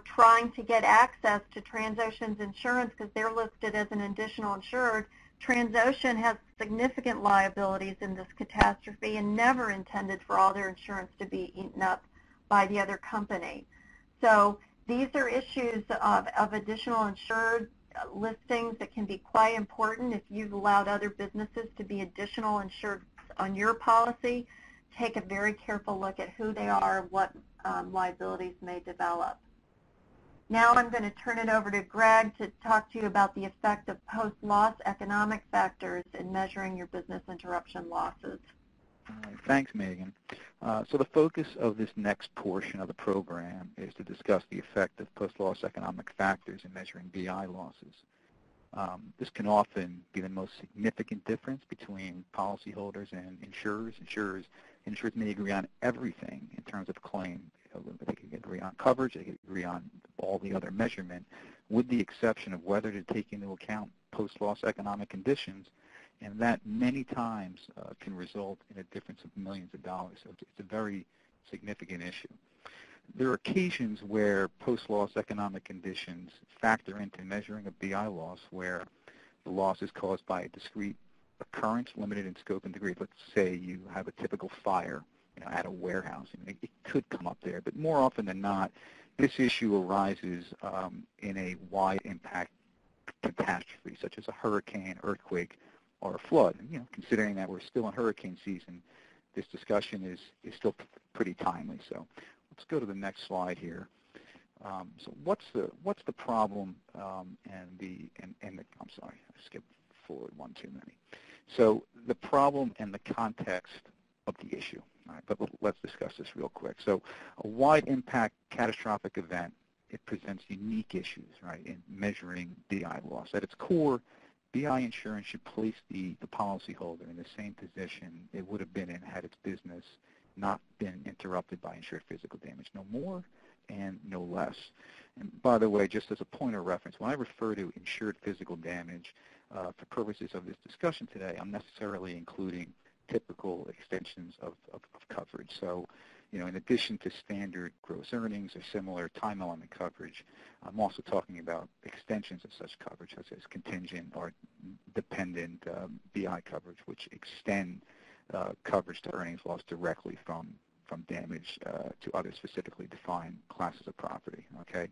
trying to get access to Transocean's insurance because they're listed as an additional insured. Transocean has significant liabilities in this catastrophe and never intended for all their insurance to be eaten up by the other company. So these are issues of additional insured listings that can be quite important. If you've allowed other businesses to be additional insured on your policy, take a very careful look at who they are, what liabilities may develop. Now I'm going to turn it over to Greg to talk to you about the effect of post-loss economic factors in measuring your business interruption losses. Thanks, Megan. So the focus of this next portion of the program is to discuss the effect of post-loss economic factors in measuring BI losses. This can often be the most significant difference between policyholders and insurers. Insurers may agree on everything in terms of claim. They can agree on coverage, they can agree on all the other measurement, with the exception of whether to take into account post-loss economic conditions, and that many times can result in a difference of millions of dollars. So it's a very significant issue. There are occasions where post-loss economic conditions factor into measuring a BI loss where the loss is caused by a discrete occurrence limited in scope and degree. Let's say you have a typical fire at a warehouse. It could come up there, but more often than not, this issue arises in a wide impact catastrophe, such as a hurricane, earthquake, or a flood. And, considering that we're still in hurricane season, this discussion is still pretty timely. So let's go to the next slide here. So what's the problem I'm sorry, I skipped forward one too many. So the problem and the context of the issue. All right, but let's discuss this real quick. So a wide impact catastrophic event, it presents unique issues, right, in measuring BI loss. At its core, BI insurance should place the policyholder in the same position it would have been in had its business not been interrupted by insured physical damage. No more and no less. And by the way, just as a point of reference, when I refer to insured physical damage, for purposes of this discussion today, I'm necessarily including typical extensions of coverage. So, in addition to standard gross earnings or similar time element coverage, I'm also talking about extensions of such coverage, such as contingent or dependent BI coverage, which extend coverage to earnings loss directly from damage to other specifically defined classes of property. Okay,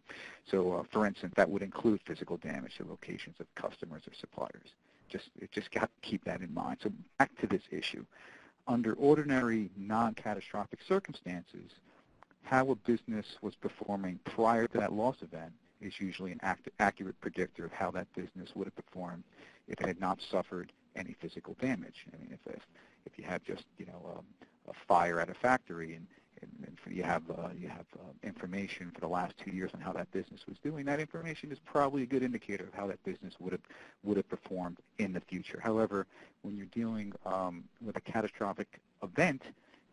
so for instance, that would include physical damage to locations of customers or suppliers. Just got to keep that in mind. So back to this issue. Under ordinary non-catastrophic circumstances, how a business was performing prior to that loss event is usually an accurate predictor of how that business would have performed if it had not suffered any physical damage. I mean, if you have just a fire at a factory and you have information for the last 2 years on how that business was doing, that information is probably a good indicator of how that business would have performed in the future. However, when you're dealing with a catastrophic event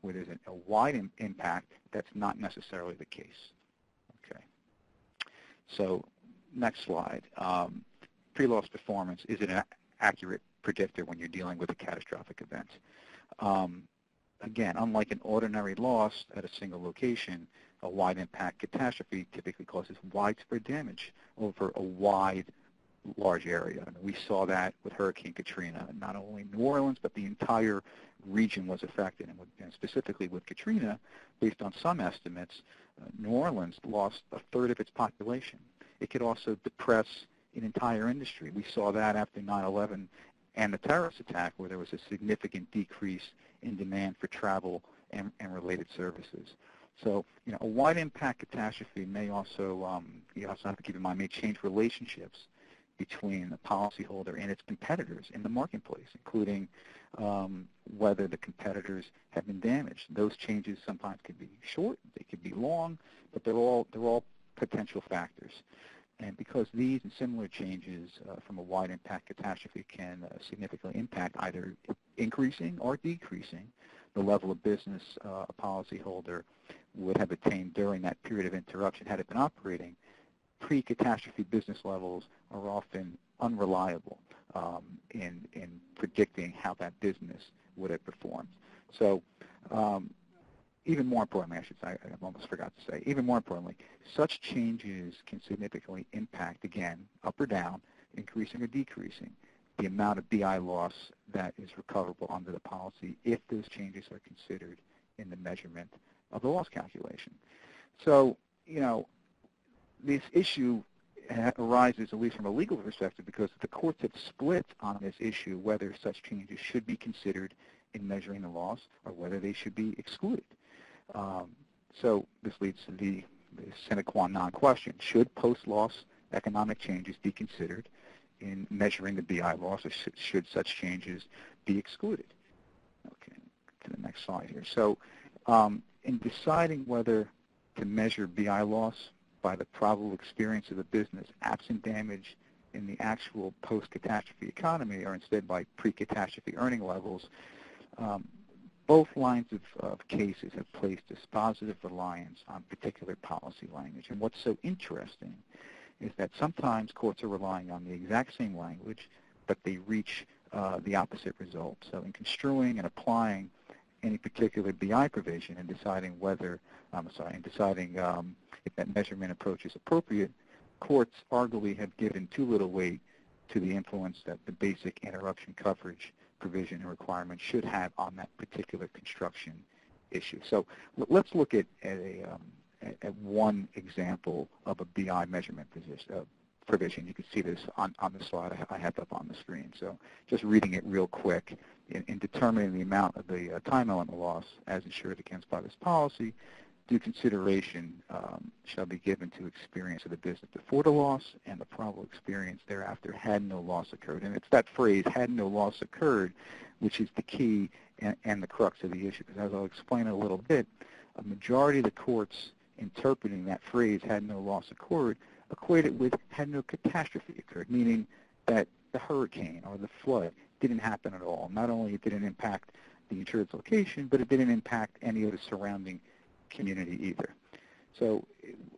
where there's a wide impact, that's not necessarily the case. Okay. So next slide. Pre-loss performance is an accurate predictor when you're dealing with a catastrophic event. Again, unlike an ordinary loss at a single location, a wide impact catastrophe typically causes widespread damage over a large area. And we saw that with Hurricane Katrina. Not only New Orleans, but the entire region was affected. And specifically with Katrina, based on some estimates, New Orleans lost a third of its population. It could also depress an entire industry. We saw that after 9/11 and the terrorist attack, where there was a significant decrease in demand for travel and related services. So, a wide impact catastrophe may also, you also have to keep in mind, may change relationships between the policyholder and its competitors in the marketplace, including whether the competitors have been damaged. Those changes sometimes could be short, they could be long, but they're all potential factors. And because these and similar changes from a wide impact catastrophe can significantly impact either increasing or decreasing the level of business a policyholder would have attained during that period of interruption had it been operating, pre-catastrophe business levels are often unreliable in predicting how that business would have performed. So even more importantly, I almost forgot to say, even more importantly, such changes can significantly impact, again, up or down, increasing or decreasing, the amount of BI loss that is recoverable under the policy if those changes are considered in the measurement of the loss calculation. So, this issue arises, at least from a legal perspective, because the courts have split on this issue, whether such changes should be considered in measuring the loss or whether they should be excluded. So this leads to the sine qua non question: should post-loss economic changes be considered in measuring the BI loss, or should such changes be excluded? Okay, to the next slide here. So in deciding whether to measure BI loss by the probable experience of the business absent damage in the actual post-catastrophe economy, or instead by pre-catastrophe earning levels, both lines of cases have placed dispositive reliance on particular policy language. And what's so interesting is that sometimes courts are relying on the exact same language, but they reach the opposite result. So in construing and applying any particular BI provision and deciding whether, if that measurement approach is appropriate, courts arguably have given too little weight to the influence that the basic interruption coverage provision and requirement should have on that particular construction issue. So let's look at one example of a BI measurement provision. You can see this on the slide I have up on the screen. So just reading it real quick, in determining the amount of the time element loss as insured against by this policy, due consideration shall be given to experience of the business before the loss and the probable experience thereafter had no loss occurred. And it's that phrase, had no loss occurred, which is the key and the crux of the issue. Because as I'll explain in a little bit, a majority of the courts interpreting that phrase, had no loss occurred, equate it with had no catastrophe occurred, meaning that the hurricane or the flood didn't happen at all. Not only it didn't impact the insured's location, but it didn't impact any of the surrounding community either. So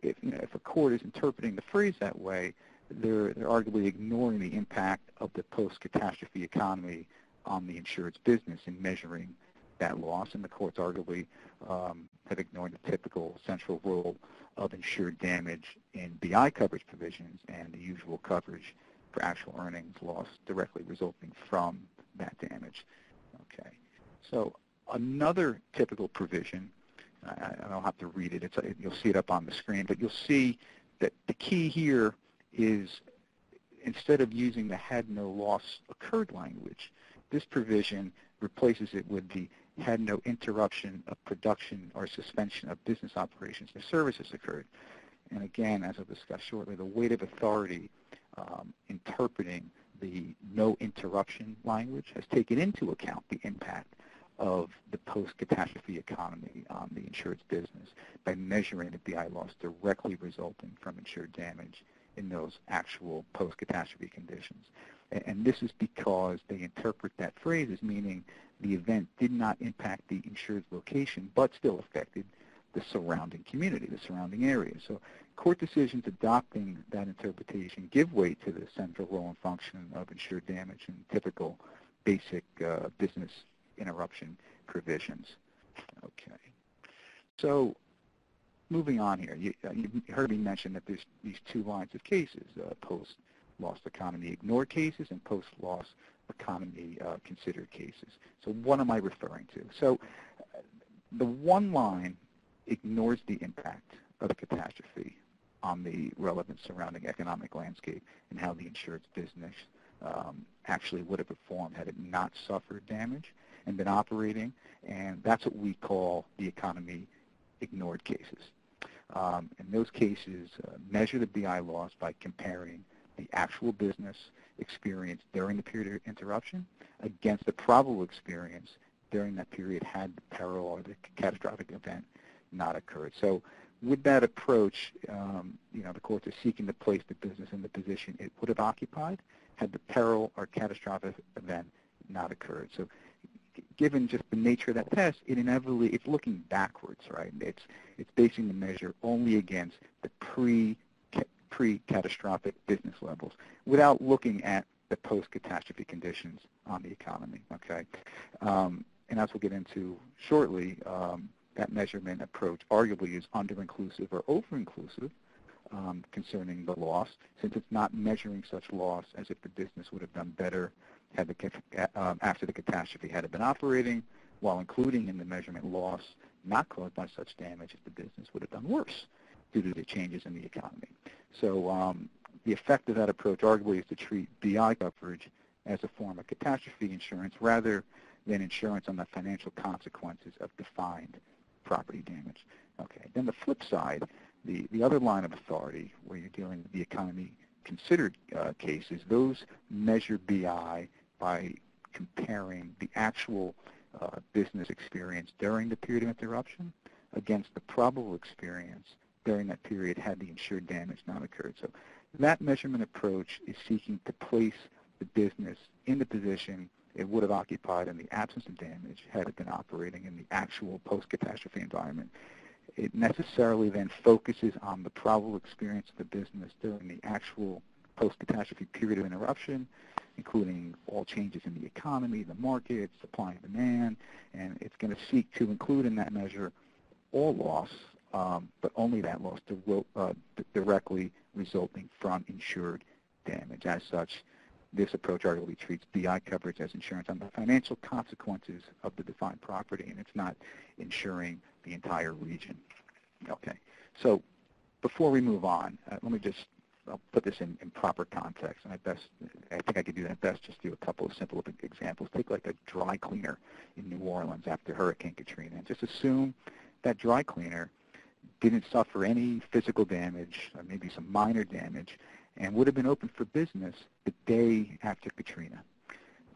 if a court is interpreting the phrase that way, they're arguably ignoring the impact of the post-catastrophe economy on the insured's business in measuring that loss, and the courts arguably have ignored the typical central role of insured damage in BI coverage provisions and the usual coverage for actual earnings loss directly resulting from that damage. Okay, so another typical provision, I don't have to read it, you'll see it up on the screen, but you'll see that the key here is instead of using the had no loss occurred language, this provision replaces it with the had no interruption of production or suspension of business operations or services occurred. And again, as I'll discuss shortly, the weight of authority interpreting the no interruption language has taken into account the impact of the post-catastrophe economy on the insured's business by measuring the BI loss directly resulting from insured damage in those actual post-catastrophe conditions. And this is because they interpret that phrase as meaning the event did not impact the insured's location, but still affected the surrounding community, the surrounding area. So court decisions adopting that interpretation give weight to the central role and function of insured damage in typical basic business interruption provisions. Okay. So moving on here, you heard me mention that there's these two lines of cases, post-loss economy ignored cases and post-loss economy considered cases. So what am I referring to? So the one line ignores the impact of a catastrophe on the relevant surrounding economic landscape and how the insured's business actually would have performed had it not suffered damage and been operating, and that's what we call the economy ignored cases. And those cases measure the BI loss by comparing the actual business experience during the period of interruption against the probable experience during that period had the peril or the catastrophic event not occurred. So with that approach, the courts are seeking to place the business in the position it would have occupied had the peril or catastrophic event not occurred. So given just the nature of that test, it's looking backwards, right? It's basing the measure only against the pre-catastrophic business levels without looking at the post-catastrophe conditions on the economy, okay? And as we'll get into shortly, that measurement approach arguably is under-inclusive or over-inclusive concerning the loss, since it's not measuring such loss as if the business would have done better had after the catastrophe had it been operating, while including in the measurement loss not caused by such damage if the business would have done worse due to the changes in the economy. So the effect of that approach arguably is to treat BI coverage as a form of catastrophe insurance rather than insurance on the financial consequences of defined property damage. Okay, then the flip side, the other line of authority where you're dealing with the economy considered cases, those measure BI by comparing the actual business experience during the period of interruption against the probable experience during that period had the insured damage not occurred. So that measurement approach is seeking to place the business in the position it would have occupied in the absence of damage had it been operating in the actual post-catastrophe environment. It necessarily then focuses on the probable experience of the business during the actual post-catastrophe period of interruption, including all changes in the economy, the market, supply and demand, and it's going to seek to include in that measure all loss, but only that loss directly resulting from insured damage. As such, this approach arguably treats BI coverage as insurance on the financial consequences of the defined property, and it's not insuring the entire region. Okay, so before we move on, let me just I'll put this in proper context, and I think I could do that best. Just do a couple of simple examples. Take like a dry cleaner in New Orleans after Hurricane Katrina, and just assume that dry cleaner didn't suffer any physical damage, or maybe some minor damage, and would have been open for business the day after Katrina.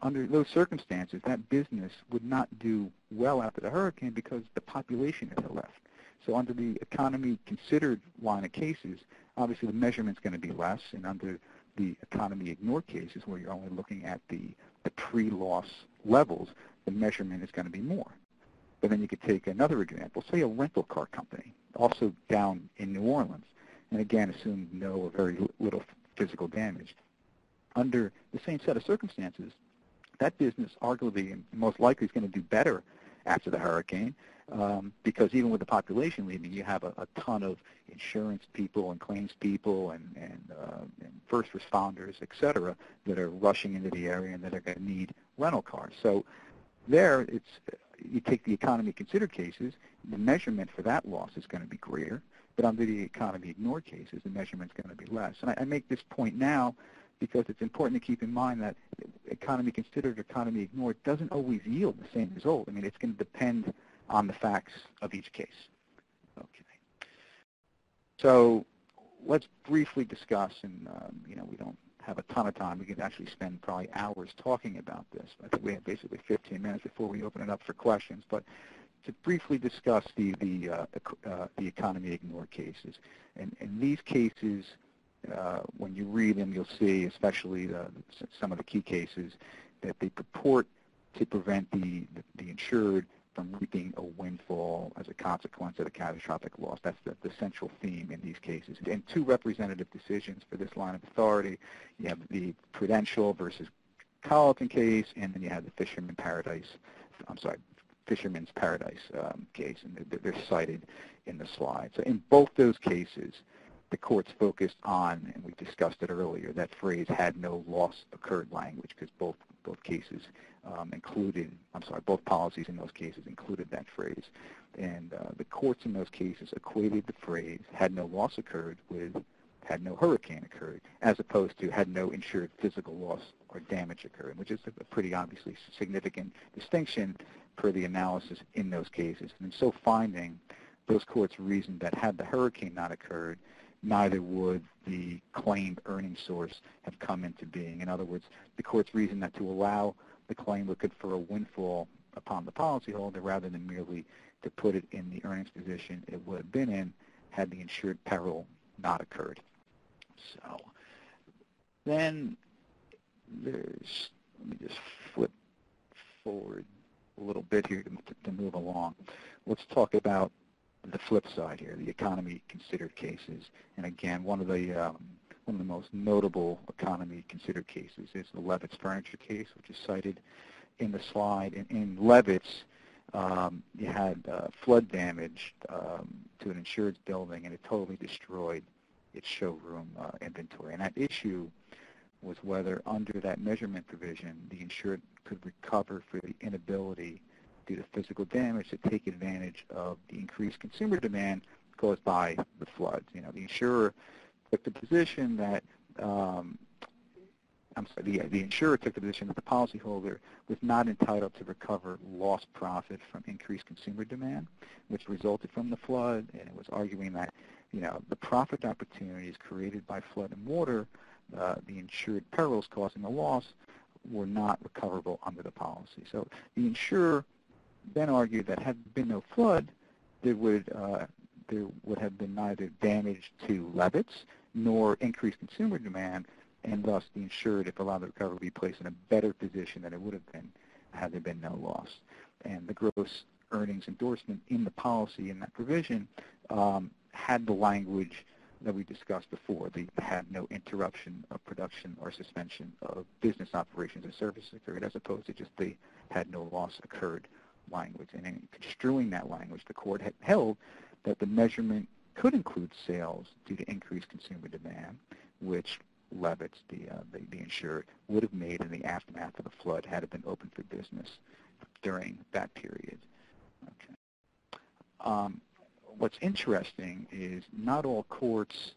Under those circumstances, that business would not do well after the hurricane because the population had left. So under the economy considered line of cases, obviously the measurement's going to be less, and under the economy ignored cases, where you're only looking at the pre-loss levels, the measurement is going to be more. But then you could take another example, say a rental car company, also down in New Orleans, and again assume no or very little physical damage. Under the same set of circumstances, that business arguably and most likely is going to do better after the hurricane, because even with the population leaving, you have a ton of insurance people and claims people and first responders, et cetera, that are rushing into the area and that are going to need rental cars. So there, you take the economy considered cases, the measurement for that loss is going to be greater, but under the economy ignored cases, the measurement's going to be less. And I make this point now because it's important to keep in mind that economy considered or economy ignored doesn't always yield the same result. I mean, it's going to depend on the facts of each case. Okay. So let's briefly discuss, and we don't have a ton of time. We could actually spend probably hours talking about this. I think we have basically 15 minutes before we open it up for questions. But to briefly discuss the economy ignored cases, and these cases, when you read them, you'll see, especially some of the key cases, that they purport to prevent the insured from reaping a windfall as a consequence of a catastrophic loss. That's the central theme in these cases. And two representative decisions for this line of authority. You have the Prudential versus Colleton case, and then you have the Fisherman's Paradise case, and they're cited in the slide. So in both those cases, the courts focused on, and we discussed it earlier, that phrase "had no loss occurred" language, because both cases both policies in those cases included that phrase. And the courts in those cases equated the phrase "had no loss occurred" with "had no hurricane occurred," as opposed to "had no insured physical loss or damage occurred," which is a pretty obviously significant distinction per the analysis in those cases. And in so finding, those courts reasoned that had the hurricane not occurred, neither would the claimed earning source have come into being. In other words, the courts reasoned that to allow the claim would confer a windfall upon the policyholder rather than merely to put it in the earnings position it would have been in had the insured peril not occurred. So then let me just flip forward a little bit here to move along. Let's talk about the flip side here, the economy considered cases. And again, one of the most notable economy considered cases is the Levitt's furniture case, which is cited in the slide. And in Levitt's, you had flood damage to an insured building, and it totally destroyed its showroom inventory. And that issue was whether under that measurement provision, the insured could recover for the inability due to physical damage to take advantage of the increased consumer demand caused by the floods. The insurer took the position that the insurer took the position that the policyholder was not entitled to recover lost profit from increased consumer demand, which resulted from the flood, and it was arguing that the profit opportunities created by flood and water, the insured perils causing the loss, were not recoverable under the policy. So the insurer then argued that had there been no flood, there would have been neither damage to Levitts nor increased consumer demand, and thus the insured, if allowed to recover, would be placed in a better position than it would have been had there been no loss. And the gross earnings endorsement in the policy in that provision had the language that we discussed before. They had no interruption of production or suspension of business operations or services occurred, as opposed to just the had no loss occurred language. And in construing that language, the court had held that the measurement could include sales due to increased consumer demand, which Levitts, the insured, would have made in the aftermath of the flood had it been open for business during that period. Okay. What's interesting is not all courts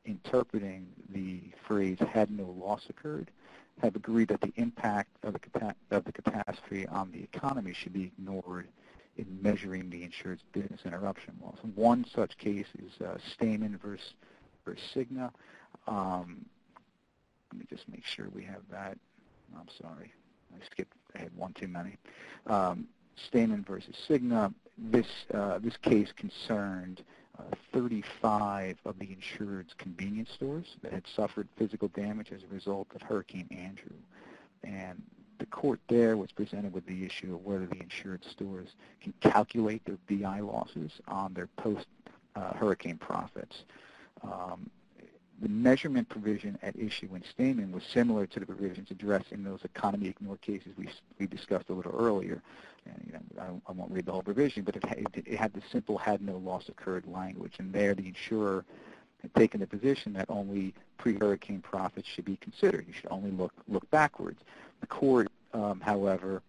interpreting the phrase "had no loss occurred" have agreed that the impact of the catastrophe on the economy should be ignored in measuring the insured's business interruption loss. One such case is Stamen versus Cigna. Let me just make sure we have that. I'm sorry, I skipped ahead one too many. Stamen versus Cigna. This case concerned 35 of the insured's convenience stores that had suffered physical damage as a result of Hurricane Andrew. And the court there was presented with the issue of whether the insured stores can calculate their BI losses on their post-hurricane profits. The measurement provision at issue in Stamen was similar to the provisions addressed in those economy ignored cases we discussed a little earlier. And, I won't read the whole provision, but it had the simple "had no loss occurred" language. And there the insurer had taken the position that only pre-hurricane profits should be considered. You should only look backwards. The court, however,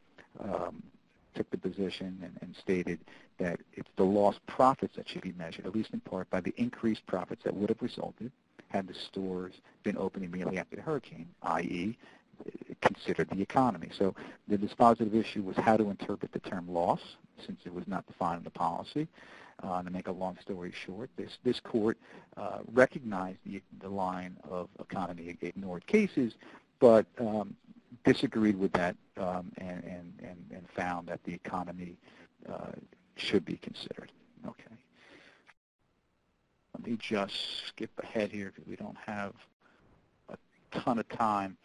took the position and stated that it's the lost profits that should be measured, at least in part, by the increased profits that would have resulted had the stores been open immediately after the hurricane, i.e., considered the economy. So the dispositive issue was how to interpret the term loss, since it was not defined in the policy. To make a long story short, this court recognized the line of economy ignored cases, but disagreed with that and found that the economy should be considered. Okay. Let me just skip ahead here because we don't have a ton of time.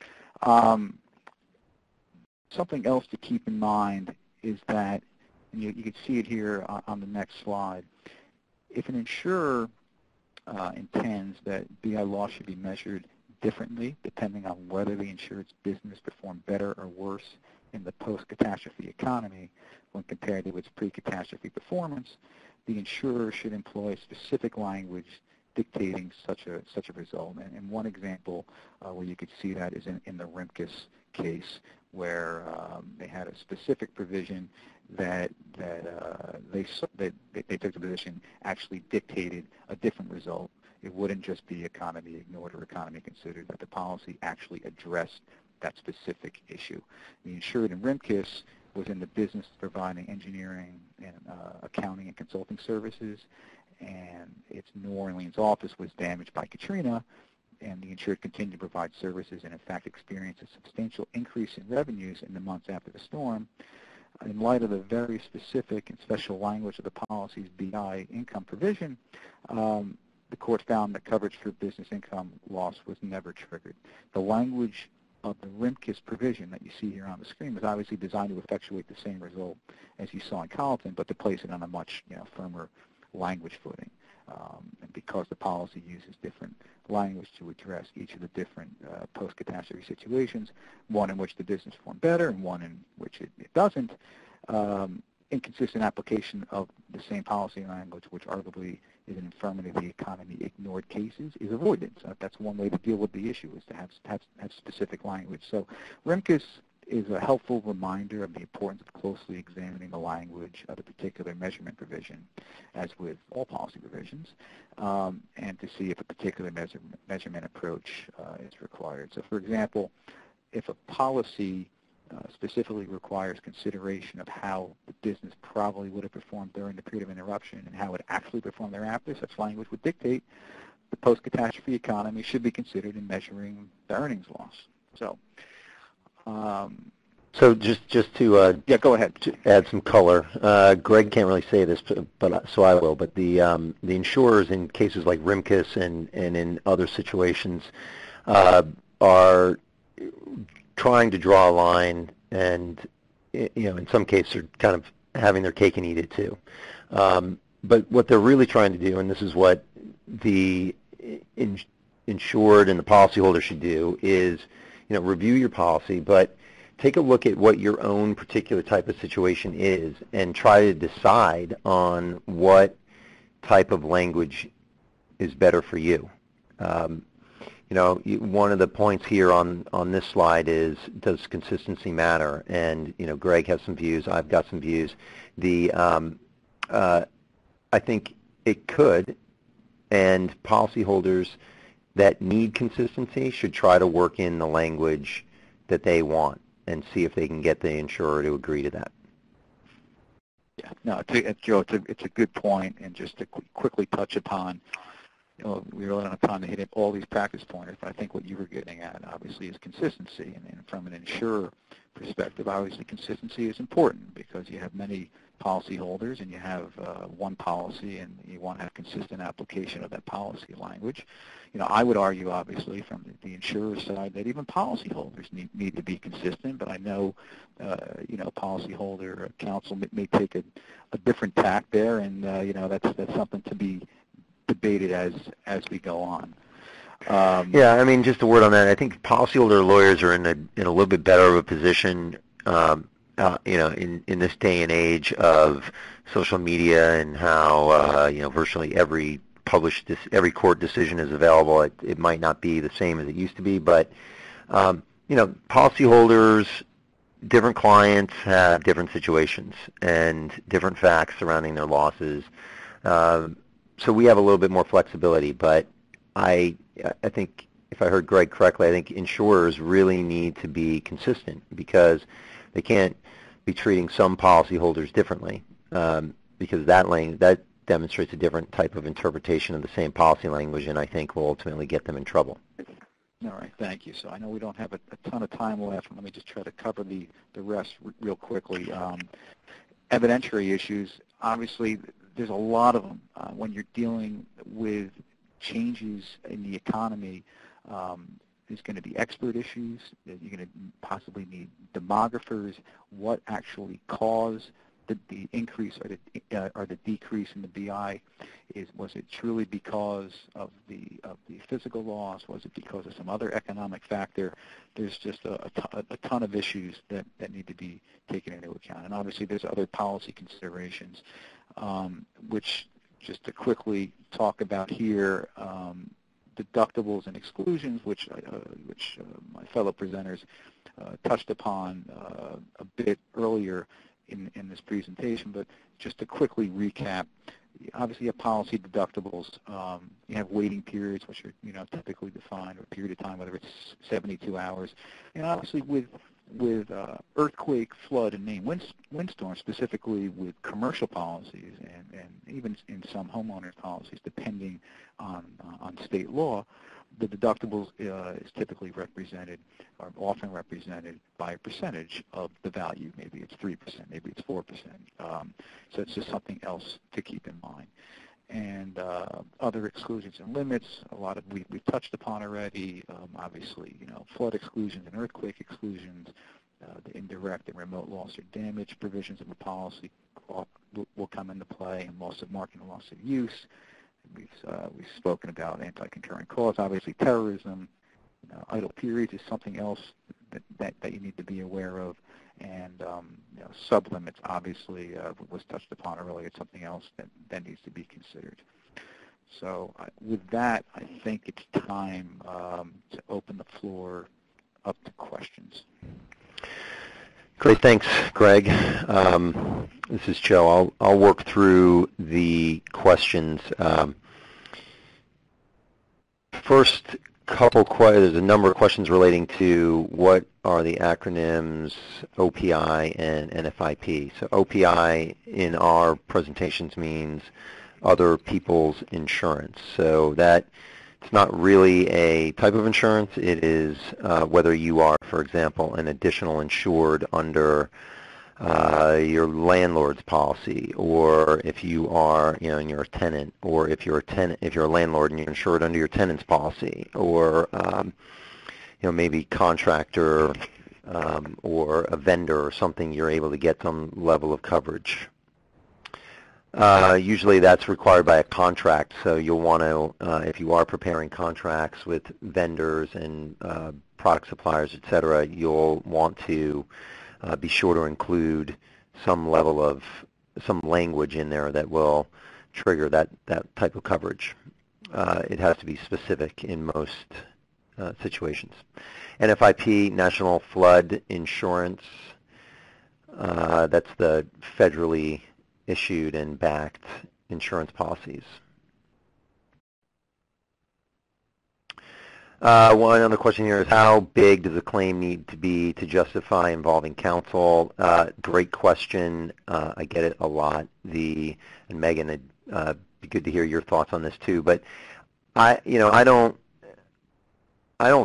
Something else to keep in mind is that, and you can see it here on the next slide, if an insurer intends that BI loss should be measured differently depending on whether the insured's business performed better or worse in the post-catastrophe economy when compared to its pre-catastrophe performance, the insurer should employ specific language dictating such a result. And one example where you could see that is in the Rimkus case, where they had a specific provision that they took the position actually dictated a different result. It wouldn't just be economy ignored or economy considered, that the policy actually addressed that specific issue. The insured in Rimkus was in the business of providing engineering and accounting and consulting services, and its New Orleans office was damaged by Katrina, and the insured continued to provide services and in fact experienced a substantial increase in revenues in the months after the storm. In light of the very specific and special language of the policy's BI income provision, the court found that coverage for business income loss was never triggered. The language of the Rimkus provision that you see here on the screen was obviously designed to effectuate the same result as you saw in Colleton, but to place it on a much firmer language footing. And because the policy uses different language to address each of the different post-catastrophe situations, one in which the business performed better and one in which it doesn't, inconsistent application of the same policy language, which arguably is an infirmity of the economy ignored cases, is avoided. So that's one way to deal with the issue, is to have specific language. So Rimkus is a helpful reminder of the importance of closely examining the language of a particular measurement provision, as with all policy provisions, and to see if a particular measurement approach is required. So for example, if a policy specifically requires consideration of how the business probably would have performed during the period of interruption and how it actually performed thereafter, such language would dictate the post-catastrophe economy should be considered in measuring the earnings loss. So So just to Yeah, go ahead. to add some color, Greg can't really say this, but so I will. But the insurers in cases like RIMCAS and in other situations are trying to draw a line, and in some cases are kind of having their cake and eat it too. But what they're really trying to do, and this is what the insured and the policyholder should do, is review your policy, but take a look at what your own particular type of situation is and try to decide on what type of language is better for you. One of the points here on this slide is, does consistency matter? And Greg has some views. I've got some views. I think it could, and policyholders that need consistency should try to work in the language that they want and see if they can get the insurer to agree to that. Yeah, no, Joe, it's a good point, and just to quickly touch upon, we really don't have time to hit all these practice pointers, but I think what you were getting at, obviously, is consistency. And from an insurer perspective, obviously, consistency is important because you have many policyholders and you have one policy, and you want to have consistent application of that policy language. I would argue, obviously, from the insurer side, that even policyholders need to be consistent. But I know, policyholder counsel may take a different tack there, and that's something to be debated as we go on. Yeah, I mean, just a word on that. I think policyholder lawyers are in a little bit better of a position, in this day and age of social media and how virtually every court decision is available. It might not be the same as it used to be, but policyholders, different clients have different situations and different facts surrounding their losses. So we have a little bit more flexibility, but I think, if I heard Greg correctly, I think insurers really need to be consistent because they can't be treating some policyholders differently because that demonstrates a different type of interpretation of the same policy language, and I think will ultimately get them in trouble. All right, thank you. So I know we don't have a ton of time left. Let me just try to cover the rest real quickly. Evidentiary issues, obviously, there's a lot of them. When you're dealing with changes in the economy, there's going to be expert issues. You're going to possibly need demographers. What actually caused the increase or the decrease in the BI? Was it truly because of the physical loss? Was it because of some other economic factor? There's just a ton of issues that need to be taken into account. And obviously there's other policy considerations, which just to quickly talk about here, deductibles and exclusions, which my fellow presenters touched upon a bit earlier in this presentation, but just to quickly recap, obviously you have policy deductibles, you have waiting periods, which are typically defined, or a period of time, whether it's 72 hours, and obviously with earthquake, flood, and named windstorm, specifically with commercial policies and even in some homeowners policies, depending on state law, the deductibles is typically represented, or often represented, by a percentage of the value. Maybe it's 3%, maybe it's 4%. So it's just something else to keep in mind. And other exclusions and limits, a lot of we've touched upon already. Obviously, flood exclusions and earthquake exclusions, the indirect and remote loss or damage provisions of the policy will come into play, and loss of market and loss of use. We've spoken about anti-concurrent cause. Obviously, terrorism, idle periods is something else that you need to be aware of, and sublimits obviously was touched upon earlier. It's something else that needs to be considered. So with that, I think it's time to open the floor up to questions. Great, thanks, Greg. This is Joe. I'll work through the questions. First there's a number of questions relating to what are the acronyms OPI and NFIP. So OPI in our presentations means other people's insurance. So that It's not really a type of insurance. It is whether you are, for example, an additional insured under your landlord's policy, or if you are, and you're a tenant, or if you're a landlord and you're insured under your tenant's policy, or maybe contractor or a vendor or something, you're able to get some level of coverage. Usually that's required by a contract, so you'll want to, if you are preparing contracts with vendors and product suppliers, et cetera, you'll want to be sure to include some level of, some language in there that will trigger that type of coverage. It has to be specific in most situations. NFIP, National Flood Insurance, that's the federally issued and backed insurance policies. One other question here is, how big does a claim need to be to justify involving counsel? Great question. I get it a lot. And Megan, it'd be good to hear your thoughts on this too. But I don't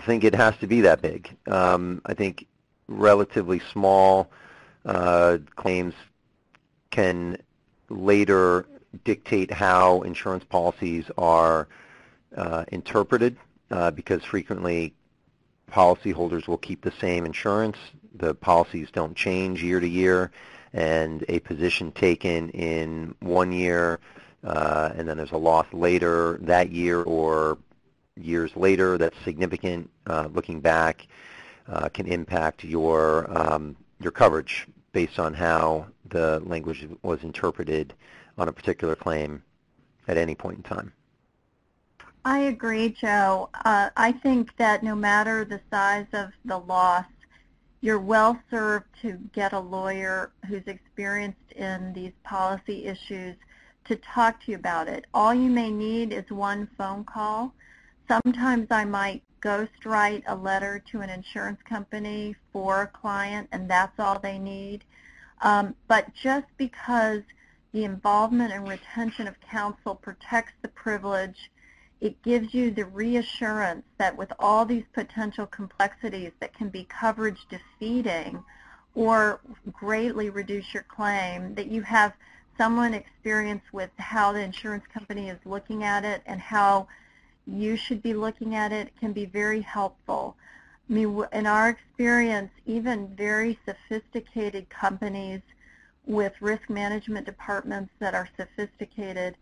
think it has to be that big. I think relatively small claims can later dictate how insurance policies are interpreted, because frequently policyholders will keep the same insurance. The policies don't change year to year, and a position taken in 1 year and then there's a loss later that year or years later that's significant, looking back, can impact your coverage based on how the language was interpreted on a particular claim at any point in time. I agree, Joe. I think that no matter the size of the loss, you're well served to get a lawyer who's experienced in these policy issues to talk to you about it. All you may need is one phone call. Sometimes I might ghostwrite a letter to an insurance company for a client, and that's all they need. But just because the involvement and retention of counsel protects the privilege, it gives you the reassurance that with all these potential complexities that can be coverage defeating or greatly reduce your claim, that you have someone experienced with how the insurance company is looking at it and how you should be looking at it, can be very helpful. I mean, in our experience, even very sophisticated companies with risk management departments that are sophisticated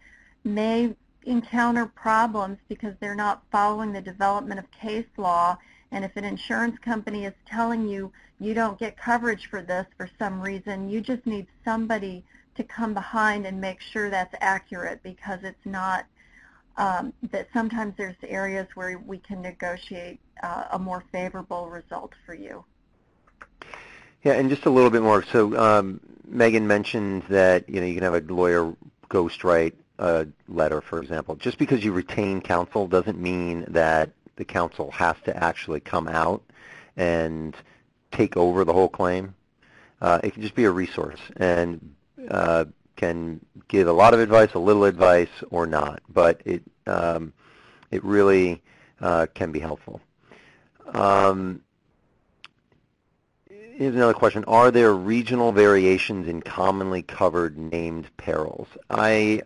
may encounter problems because they're not following the development of case law, and if an insurance company is telling you you don't get coverage for this for some reason, you just need somebody to come behind and make sure that's accurate, because it's not that sometimes there's areas where we can negotiate a more favorable result for you. Yeah, and just a little bit more. So Megan mentioned that you can have a lawyer ghostwrite a letter, for example. Just because you retain counsel doesn't mean that the counsel has to actually come out and take over the whole claim. It can just be a resource and can give a lot of advice, a little advice, or not, but it really can be helpful. Here's another question. Are there regional variations in commonly covered named perils? I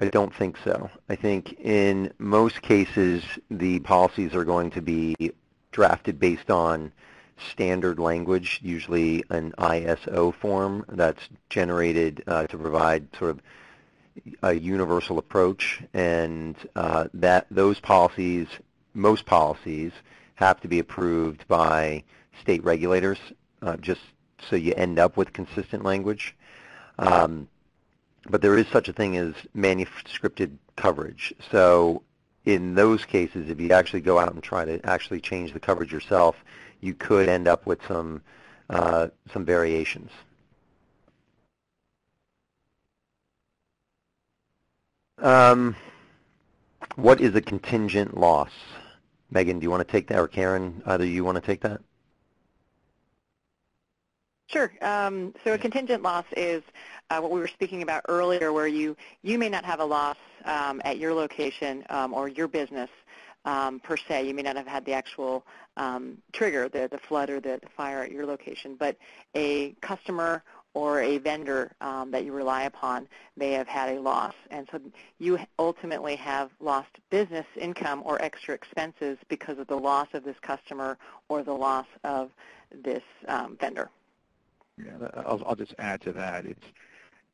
don't think so. I think in most cases the policies are going to be drafted based on standard language, usually an ISO form that's generated to provide sort of a universal approach, and those policies, most policies, have to be approved by state regulators, just so you end up with consistent language. But there is such a thing as manuscripted coverage. So in those cases, if you actually go out and try to actually change the coverage yourself, you could end up with some variations. What is a contingent loss? Megan, do you want to take that, or Karen, either you want to take that? Sure. So a contingent loss is what we were speaking about earlier, where you may not have a loss at your location or your business per se. You may not have had the actual trigger, the flood or the fire at your location, but a customer or a vendor that you rely upon may have had a loss. And so you ultimately have lost business income or extra expenses because of the loss of this customer or the loss of this vendor. Yeah, I'll just add to that.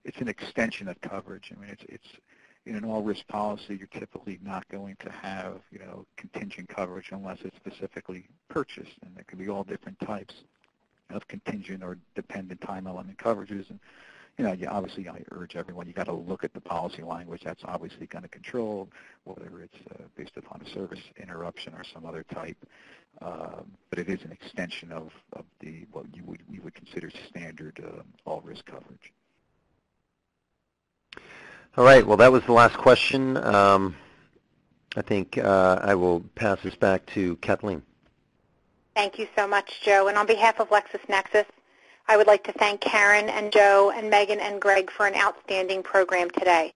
It's an extension of coverage. I mean, it's in an all-risk policy, you're typically not going to have, contingent coverage unless it's specifically purchased, and there could be all different types of contingent or dependent time element coverages. And, obviously I urge everyone, you got to look at the policy language. That's obviously going to control whether it's based upon a service interruption or some other type. But it is an extension of what we would consider standard all-risk coverage. All right. Well, that was the last question. I think I will pass this back to Kathleen. Thank you so much, Joe. And on behalf of LexisNexis, I would like to thank Karen and Joe and Megan and Greg for an outstanding program today.